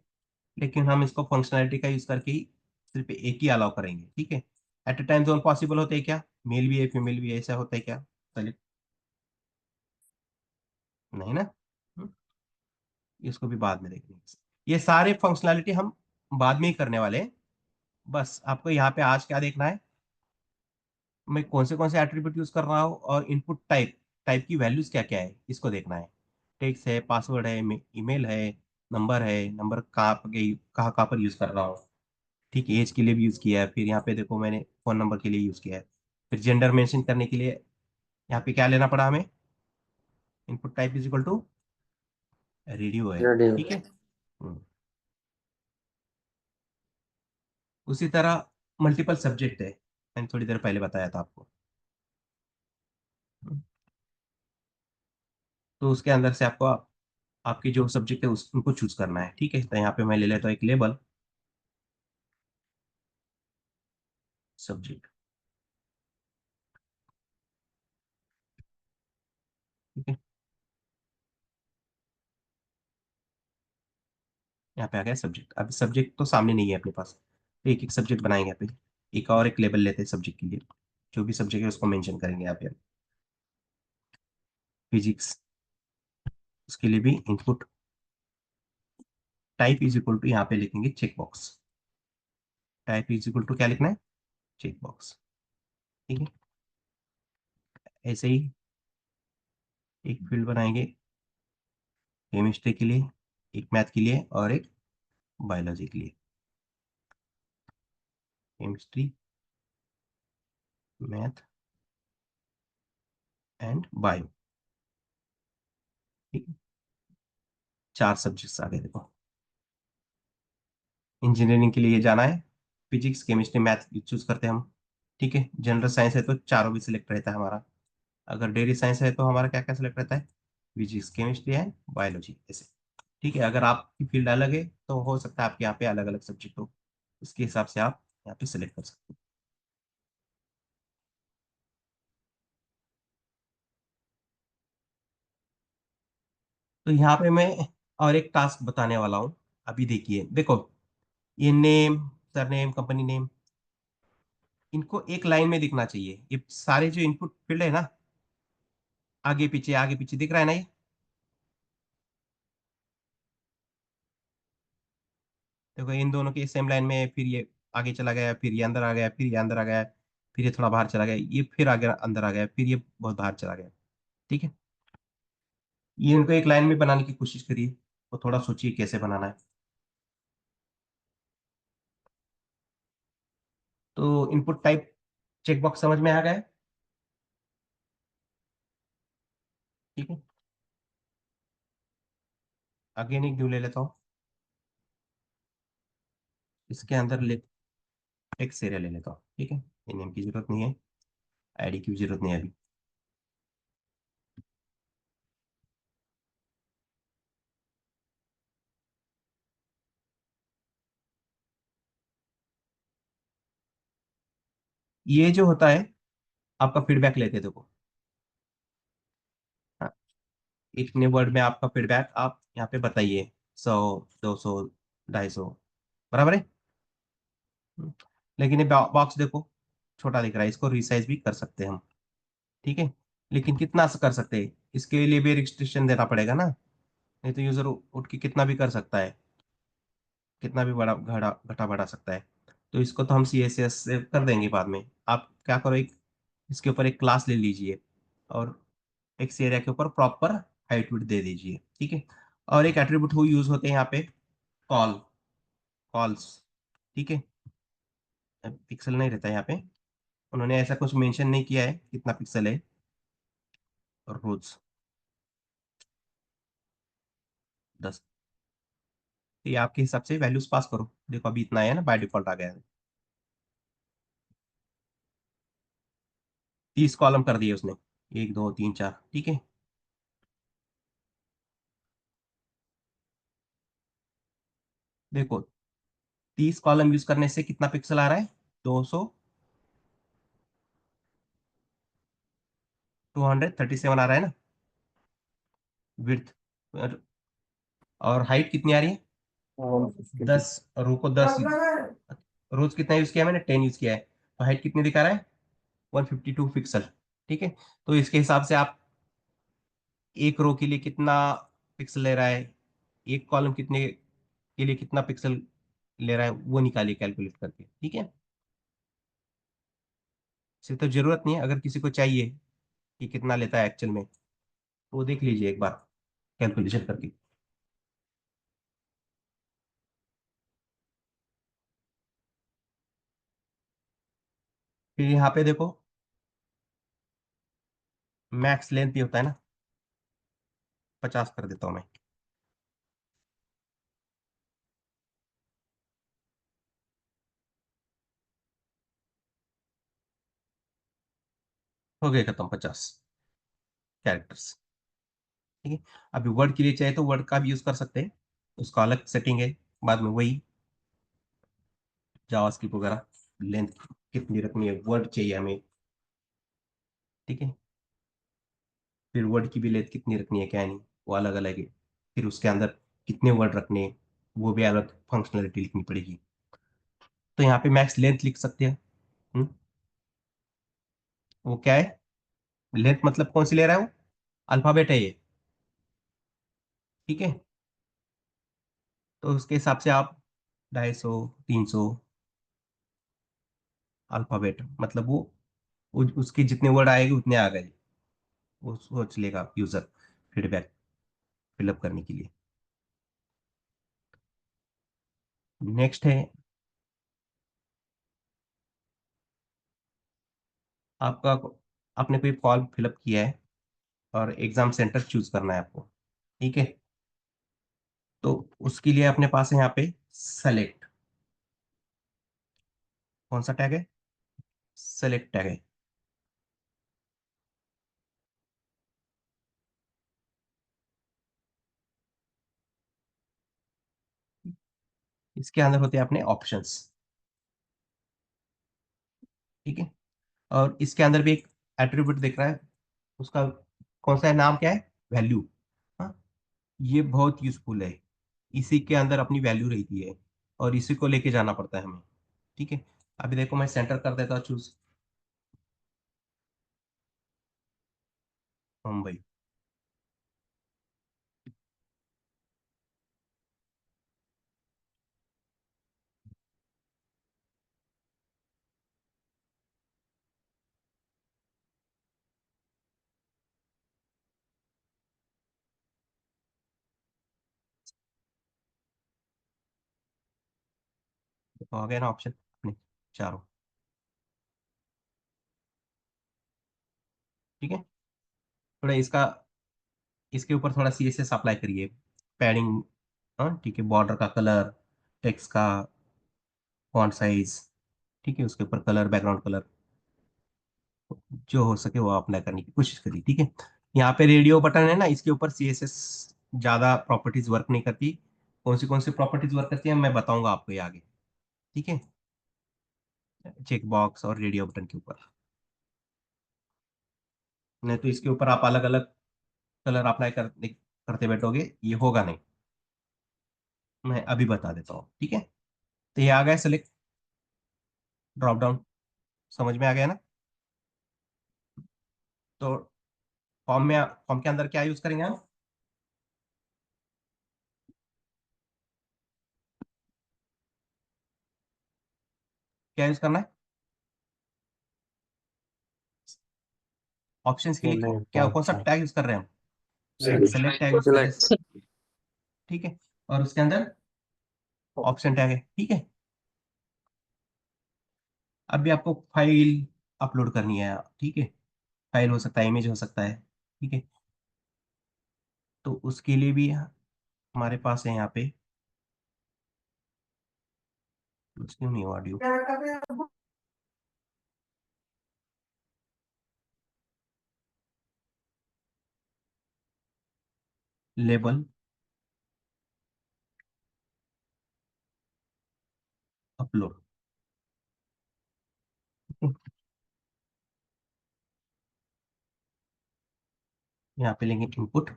लेकिन हम इसको फंक्शनैलिटी का यूज करके ही सिर्फ एक ही अलाउ करेंगे, ठीक है। एट अ टाइम दोनों पॉसिबल होते हैं क्या, मेल भी है फीमेल भी है, ऐसा होता है क्या, सेलेक्ट नहीं ना। हम्म, इसको भी बाद में देखेंगे, ये सारे फंक्शनैलिटी हम बाद में ही करने वाले हैं। बस आपको यहाँ पे आज क्या देखना है, मैं कौन से एट्रीब्यूट यूज कर रहा हूँ, और इनपुट टाइप, टाइप की वैल्यूज क्या क्या है, इसको देखना है। टेक्स्ट है, पासवर्ड है, ईमेल है, नंबर है, नंबर कहाँ कहाँ पर यूज कर रहा हूँ, ठीक है। एज के लिए भी यूज किया है, फिर यहाँ पे देखो मैंने फोन नंबर के लिए यूज किया है, फिर जेंडर मेंशन करने के लिए यहाँ पे क्या लेना पड़ा हमें, input type is equal to radio है, रेडियो। ठीक है। उसी तरह मल्टीपल सब्जेक्ट है, मैंने थोड़ी देर पहले बताया था आपको। हम्म, तो उसके अंदर से आपको आपकी जो सब्जेक्ट है उनको चूज करना है, ठीक है। तो यहाँ पे मैं ले लेता हूँ एक लेबल सब्जेक्ट, ठीक है। यहाँ पे आ गया सब्जेक्ट। अभी सब्जेक्ट तो सामने नहीं है अपने पास, तो एक एक सब्जेक्ट बनाएंगे यहाँ पे। एक और एक लेबल लेते हैं सब्जेक्ट के लिए, जो भी सब्जेक्ट है उसको मेंशन करेंगे यहाँ पे। फिजिक्स, उसके लिए भी input type is equal to, यहाँ पे लिखेंगे check box. Type is equal to क्या लिखना है, चेक बॉक्स। ठीक है, ऐसे ही एक फील्ड बनाएंगे केमिस्ट्री के लिए, एक मैथ के लिए और एक बायोलॉजी के लिए। Chemistry, math and bio. ठीक है, 4 सब्जेक्ट्स आ गए देखो। इंजीनियरिंग के लिए ये जाना है, फिजिक्स केमिस्ट्री मैथ चूज करते हैं हम। ठीक है, जनरल साइंस है तो चारों भी सिलेक्ट रहता है हमारा। अगर डेयरी साइंस है तो हमारा क्या क्या सिलेक्ट रहता है, फिजिक्स केमिस्ट्री एंड बायोलॉजी ऐसे। ठीक है, अगर आपकी फील्ड अलग है तो हो सकता है आपके यहाँ पे अलग अलग सब्जेक्ट हो, उसके हिसाब से आप यहाँ पे सिलेक्ट कर सकते हो। तो यहाँ पे मैं और एक टास्क बताने वाला हूँ। अभी देखिए, देखो ये नेम, सरनेम, कंपनी नेम, इनको एक लाइन में दिखना चाहिए। ये सारे जो इनपुट फील्ड है ना, आगे पीछे दिख रहा है ना ये। देखो इन दोनों की सेम लाइन में, फिर ये आगे चला गया, फिर ये अंदर आ गया, फिर ये अंदर आ गया, फिर ये थोड़ा बाहर चला गया, ये फिर आगे अंदर आ गया, फिर ये बहुत बाहर चला गया। ठीक है, ये इनको एक लाइन में बनाने की कोशिश करिए, तो थोड़ा सोचिए कैसे बनाना है। तो इनपुट टाइप चेकबॉक्स समझ में आ गया है? ठीक है, अगेन एक न्यू ले लेता हूँ, इसके अंदर ले टेक्स्ट एरिया ले लेता हूँ। ठीक है, ये नेम की जरूरत नहीं है, आईडी की भी जरूरत नहीं है अभी। ये जो होता है आपका फीडबैक लेते हैं, देखो। हाँ, इतने वर्ड में आपका फीडबैक आप यहाँ पे बताइए, 100, 200, 250, बराबर है। हम्म, लेकिन ये बॉक्स देखो छोटा दिख रहा है, इसको रिसाइज भी कर सकते हैं हम। ठीक है, लेकिन कितना से कर सकते हैं, इसके लिए भी रिस्ट्रिक्शन देना पड़ेगा ना, नहीं तो यूजर उठ के कितना भी कर सकता है, कितना भी बड़ा घटा घटा बढ़ा सकता है। तो इसको तो हम CSS से कर देंगे बाद में। आप क्या करो, एक इसके ऊपर एक क्लास ले लीजिए और एक एरिया के ऊपर प्रॉपर हाइट विड्थ दे दीजिए। ठीक है, और एक एट्रीब्यूट हुई यूज होते हैं यहाँ पे, कॉल, कॉल्स। ठीक है, पिक्सल नहीं रहता है यहाँ पे, उन्होंने ऐसा कुछ मेंशन नहीं किया है कितना पिक्सल है। और रोज 10, ये आपके हिसाब से वैल्यूज पास करो। देखो अभी इतना है ना, बाय डिफॉल्ट आ गया है। 30 कॉलम कर दिए उसने, 1 2 3 4। ठीक है, देखो 30 कॉलम यूज करने से कितना पिक्सल आ रहा है, 200, 237 आ रहा है ना विड्थ। और हाइट कितनी आ रही है, 152. 10। रो को 10, रोज कितना यूज किया है मैंने, 10 यूज किया है, तो हाइट कितनी दिखा रहा है, 152 पिक्सल। ठीक है, तो इसके हिसाब से आप एक रो के लिए कितना पिक्सल ले रहा है, एक कॉलम कितने के लिए कितना पिक्सल ले रहा है, वो निकालिए कैलकुलेट करके। ठीक है, सिर्फ तो जरूरत नहीं है, अगर किसी को चाहिए कि कितना लेता है एक्चुअल में, तो वो देख लीजिए एक बार कैलकुलेशन करके। फिर यहाँ पे देखो मैक्स लेंथ भी होता है ना, 50 कर देता हूँ मैं। हो गए खत्म 50 कैरेक्टर्स। ठीक है, अभी वर्ड के लिए चाहे तो वर्ड का भी यूज कर सकते हैं, उसका अलग सेटिंग है, बाद में वही जावास्क्रिप्ट वगैरह। लेंथ कितनी रखनी है, वर्ड चाहिए हमें। ठीक है, फिर वर्ड की भी लेंथ कितनी रखनी है क्या नहीं, वो अलग अलग है। फिर उसके अंदर कितने वर्ड रखने हैं, वो भी अलग फंक्शनलिटी लिखनी पड़ेगी। तो यहाँ पे मैक्स लेंथ लिख सकते हैं। हम्म, वो क्या है, लेंथ मतलब कौन सी ले रहा है वो, अल्फाबेट है ये, ठीक है। तो उसके हिसाब से आप 250, 300 अल्फाबेट, मतलब वो उसके जितने वर्ड आएंगे उतने आ गए, वो सोच लेगा यूजर फीडबैक फिलअप करने के लिए। नेक्स्ट है आपका, आपने कोई फॉर्म फिलअप किया है और एग्जाम सेंटर चूज करना है आपको, ठीक है। तो उसके लिए अपने पास है यहाँ पे सेलेक्ट, कौन सा टैग है, सेलेक्ट टैग है। इसके अंदर होते हैं अपने ऑप्शंस, ठीक है। और इसके अंदर भी एक एट्रीब्यूट दिख रहा है, उसका कौन सा है, नाम क्या है, वैल्यू। हाँ, ये बहुत यूजफुल है, इसी के अंदर अपनी वैल्यू रहती है और इसी को लेके जाना पड़ता है हमें, ठीक है। अभी देखो मैं सेंटर कर देता हूँ चूज, मुंबई। देखो आ गया ना ऑप्शन अपने चारों, ठीक है। थोड़ा इसका, इसके ऊपर थोड़ा CSS अप्लाई करिए, पैडिंग, हाँ ठीक है, बॉर्डर का कलर, टेक्स्ट का फॉन्ट साइज, ठीक है, उसके ऊपर कलर, बैकग्राउंड कलर, जो हो सके वो अप्लाई करने की कोशिश करिए, ठीक है। यहाँ पे रेडियो बटन है ना, इसके ऊपर CSS ज़्यादा प्रॉपर्टीज वर्क नहीं करती। कौन सी प्रॉपर्टीज वर्क करती है मैं बताऊंगा आपको ये आगे, ठीक है। चेक बॉक्स और रेडियो बटन के ऊपर, नहीं तो इसके ऊपर आप अलग अलग कलर अप्लाई करते बैठोगे, ये होगा नहीं। मैं अभी बता देता हूँ, ठीक है। तो ये आ गया सेलेक्ट, ड्रॉप डाउन, समझ में आ गया ना। तो फॉर्म के अंदर क्या यूज करेंगे हम, क्या यूज करना है, ऑप्शंस के लिए क्या, कौन सा टैग यूज कर रहे हैं हम, सेलेक्ट टैग यूज कर रहे Select. हैं, ठीक है। और उसके अंदर ऑप्शन टैग है, ठीक है। अभी आपको फाइल अपलोड करनी है, ठीक है। फाइल हो सकता है, इमेज हो सकता है, ठीक है। तो उसके लिए भी हमारे पास है यहाँ पे, क्यों नहीं ऑडियो, लेबल अपलोड, यहाँ पे लेंगे input,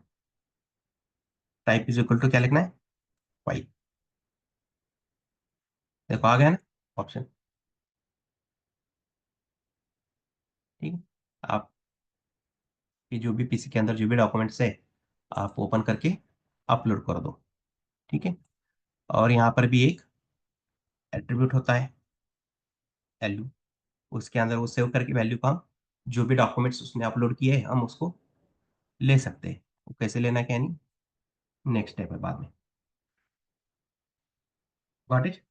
type is equal to क्या लिखना है, फाइल। देखो आ गया ना ऑप्शन, ठीक है। आप ये जो भी पीसी के अंदर जो भी डॉक्यूमेंट्स है आप ओपन करके अपलोड कर दो, ठीक है। और यहाँ पर भी एक एट्रीब्यूट होता है वैल्यू, उसके अंदर वो सेव करके वैल्यू का हम जो भी डॉक्यूमेंट्स उसने अपलोड किए हैं हम उसको ले सकते हैं। वो कैसे लेना है क्या नहीं, नेक्स्ट स्टेप है बाद में, गॉट इट।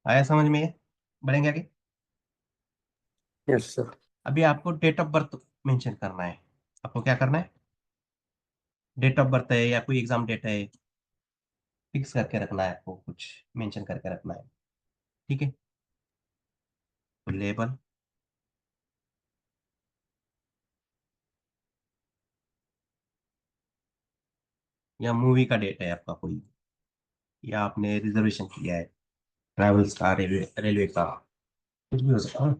आया समझ में ये, बढ़ेंगे आगे। Yes, sir. अभी आपको डेट ऑफ बर्थ मेंशन करना है, आपको क्या करना है, डेट ऑफ बर्थ है या कोई एग्जाम डेट है, फिक्स करके रखना है, आपको कुछ मेंशन करके रखना है, ठीक है। तो लेबल, या मूवी का डेट है आपका कोई, या आपने रिजर्वेशन किया है, ट्रैवल्स का, रेलवे रेलवे का, कुछ भी हो सकता है।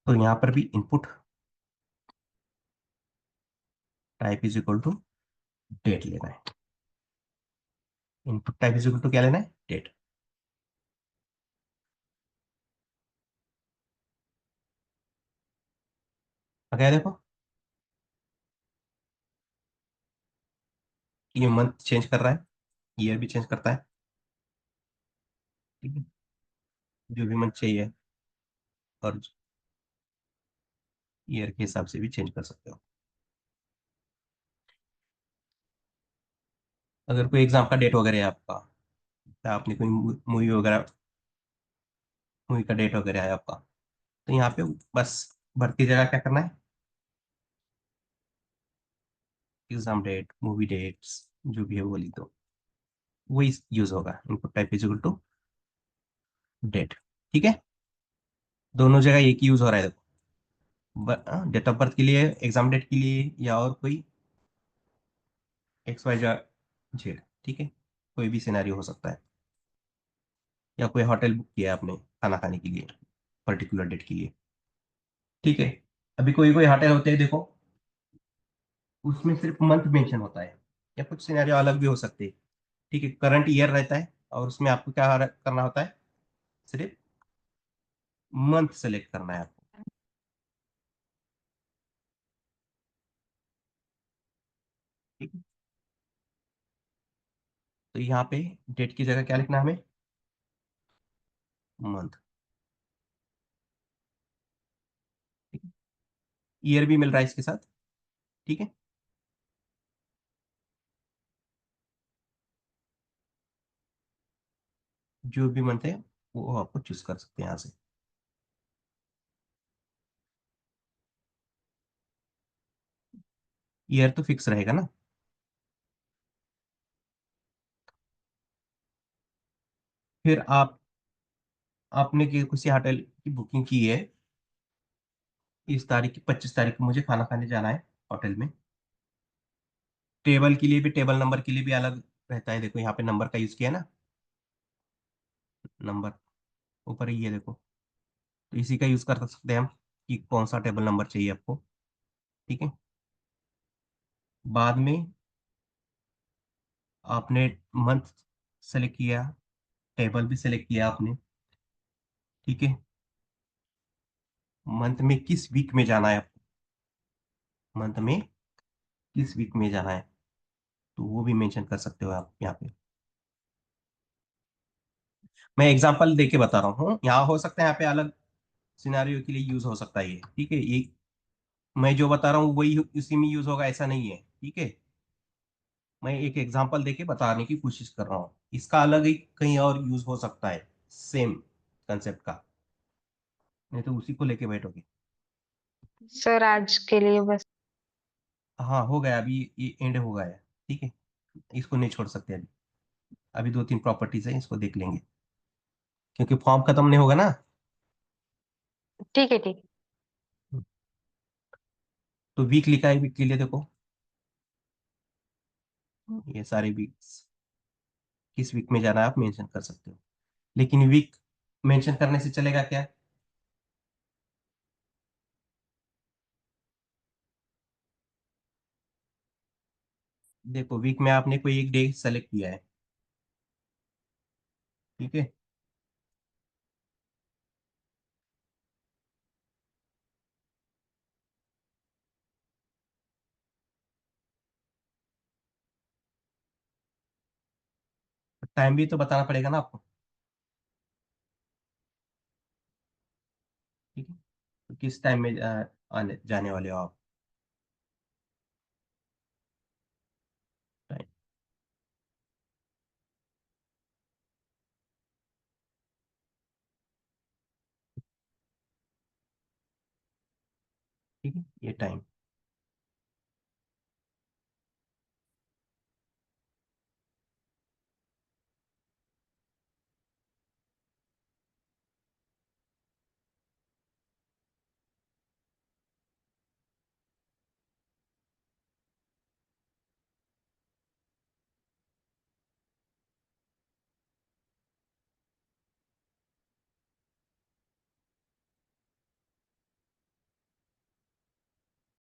तो यहाँ पर भी input type is equal to date लेना है। Input type is equal to क्या लेना है? डेट। क्या देखो, ये मंथ चेंज कर रहा है, ईयर भी चेंज करता है। ठीक है, जो भी मंथ चाहिए और ईयर के हिसाब से भी चेंज कर सकते हो। अगर कोई एग्जाम का डेट वगैरह है आपका, या आपने कोई मूवी वगैरह, मूवी का डेट वगैरह है आपका, तो यहाँ पे बस भरती जगह क्या करना है, एग्जाम डेट, मूवी डेट्स, जो भी है वो लिख दो, वही यूज होगा। Input type is equal to date. ठीक है, दोनों जगह एक ही यूज हो रहा है। डेट ऑफ बर्थ के लिए, एग्जाम डेट के लिए, या और कोई एक्स वाई जेड। ठीक है, कोई भी सिनेरियो हो सकता है। या कोई होटल बुक किया है आपने खाना खाने के लिए पर्टिकुलर डेट के लिए। ठीक है, अभी कोई कोई होटल होते हैं देखो, उसमें सिर्फ मंथ मेंशन होता है, या कुछ सिनेरियो अलग भी हो सकते हैं। ठीक है, करंट ईयर रहता है और उसमें आपको क्या करना होता है, सिर्फ मंथ सेलेक्ट करना है आपको। ठीक है, तो यहाँ पे डेट की जगह क्या लिखना है हमें, मंथ। ठीक है, ईयर भी मिल रहा है इसके साथ। ठीक है, जो भी मंथ है वो आपको चूज कर सकते हैं यहाँ से। ईयर तो फिक्स रहेगा ना। फिर आपने किसी होटल की बुकिंग की है, इस तारीख की 25 तारीख को मुझे खाना खाने जाना है होटल में। टेबल के लिए भी, टेबल नंबर के लिए भी अलग रहता है। देखो यहाँ पे नंबर का यूज किया ना, नंबर ऊपर ही है देखो, तो इसी का यूज कर सकते हैं हम कि कौन सा टेबल नंबर चाहिए आपको। ठीक है, बाद में आपने मंथ सेलेक्ट किया, टेबल भी सेलेक्ट किया आपने। ठीक है, मंथ में किस वीक में जाना है आपको, मंथ में किस वीक में जाना है, तो वो भी मेंशन कर सकते हो आप यहाँ पे। मैं एग्जांपल देके बता रहा हूँ, यहाँ हो सकता है यहाँ पे अलग सिनेरियो के लिए यूज हो सकता है ये। ठीक है, ये मैं जो बता रहा हूँ वही इसी में यूज होगा ऐसा नहीं है। ठीक है, मैं एक एग्जांपल देके बताने की कोशिश कर रहा हूँ, इसका अलग ही कहीं और यूज हो सकता है सेम कंसेप्ट का, नहीं तो उसी को लेके बैठोगे। सर आज के लिए बस। हाँ, हो गया अभी, ये एंड हो गया है। ठीक है, इसको नहीं छोड़ सकते अभी। अभी दो तीन प्रॉपर्टीज है, इसको देख लेंगे, क्योंकि फॉर्म खत्म नहीं होगा ना। ठीक है ठीक है। तो वीक लिखा है, वीक के लिए देखो, ये सारे वीक्स, किस वीक में जाना है आप मेंशन कर सकते हो। लेकिन वीक मेंशन करने से चलेगा क्या, देखो वीक में आपने कोई एक डे सेलेक्ट किया है। ठीक है, टाइम भी तो बताना पड़ेगा ना आपको। ठीक है, तो किस टाइम में आने जाने वाले हो आप, टाइम। ठीक है, ये टाइम।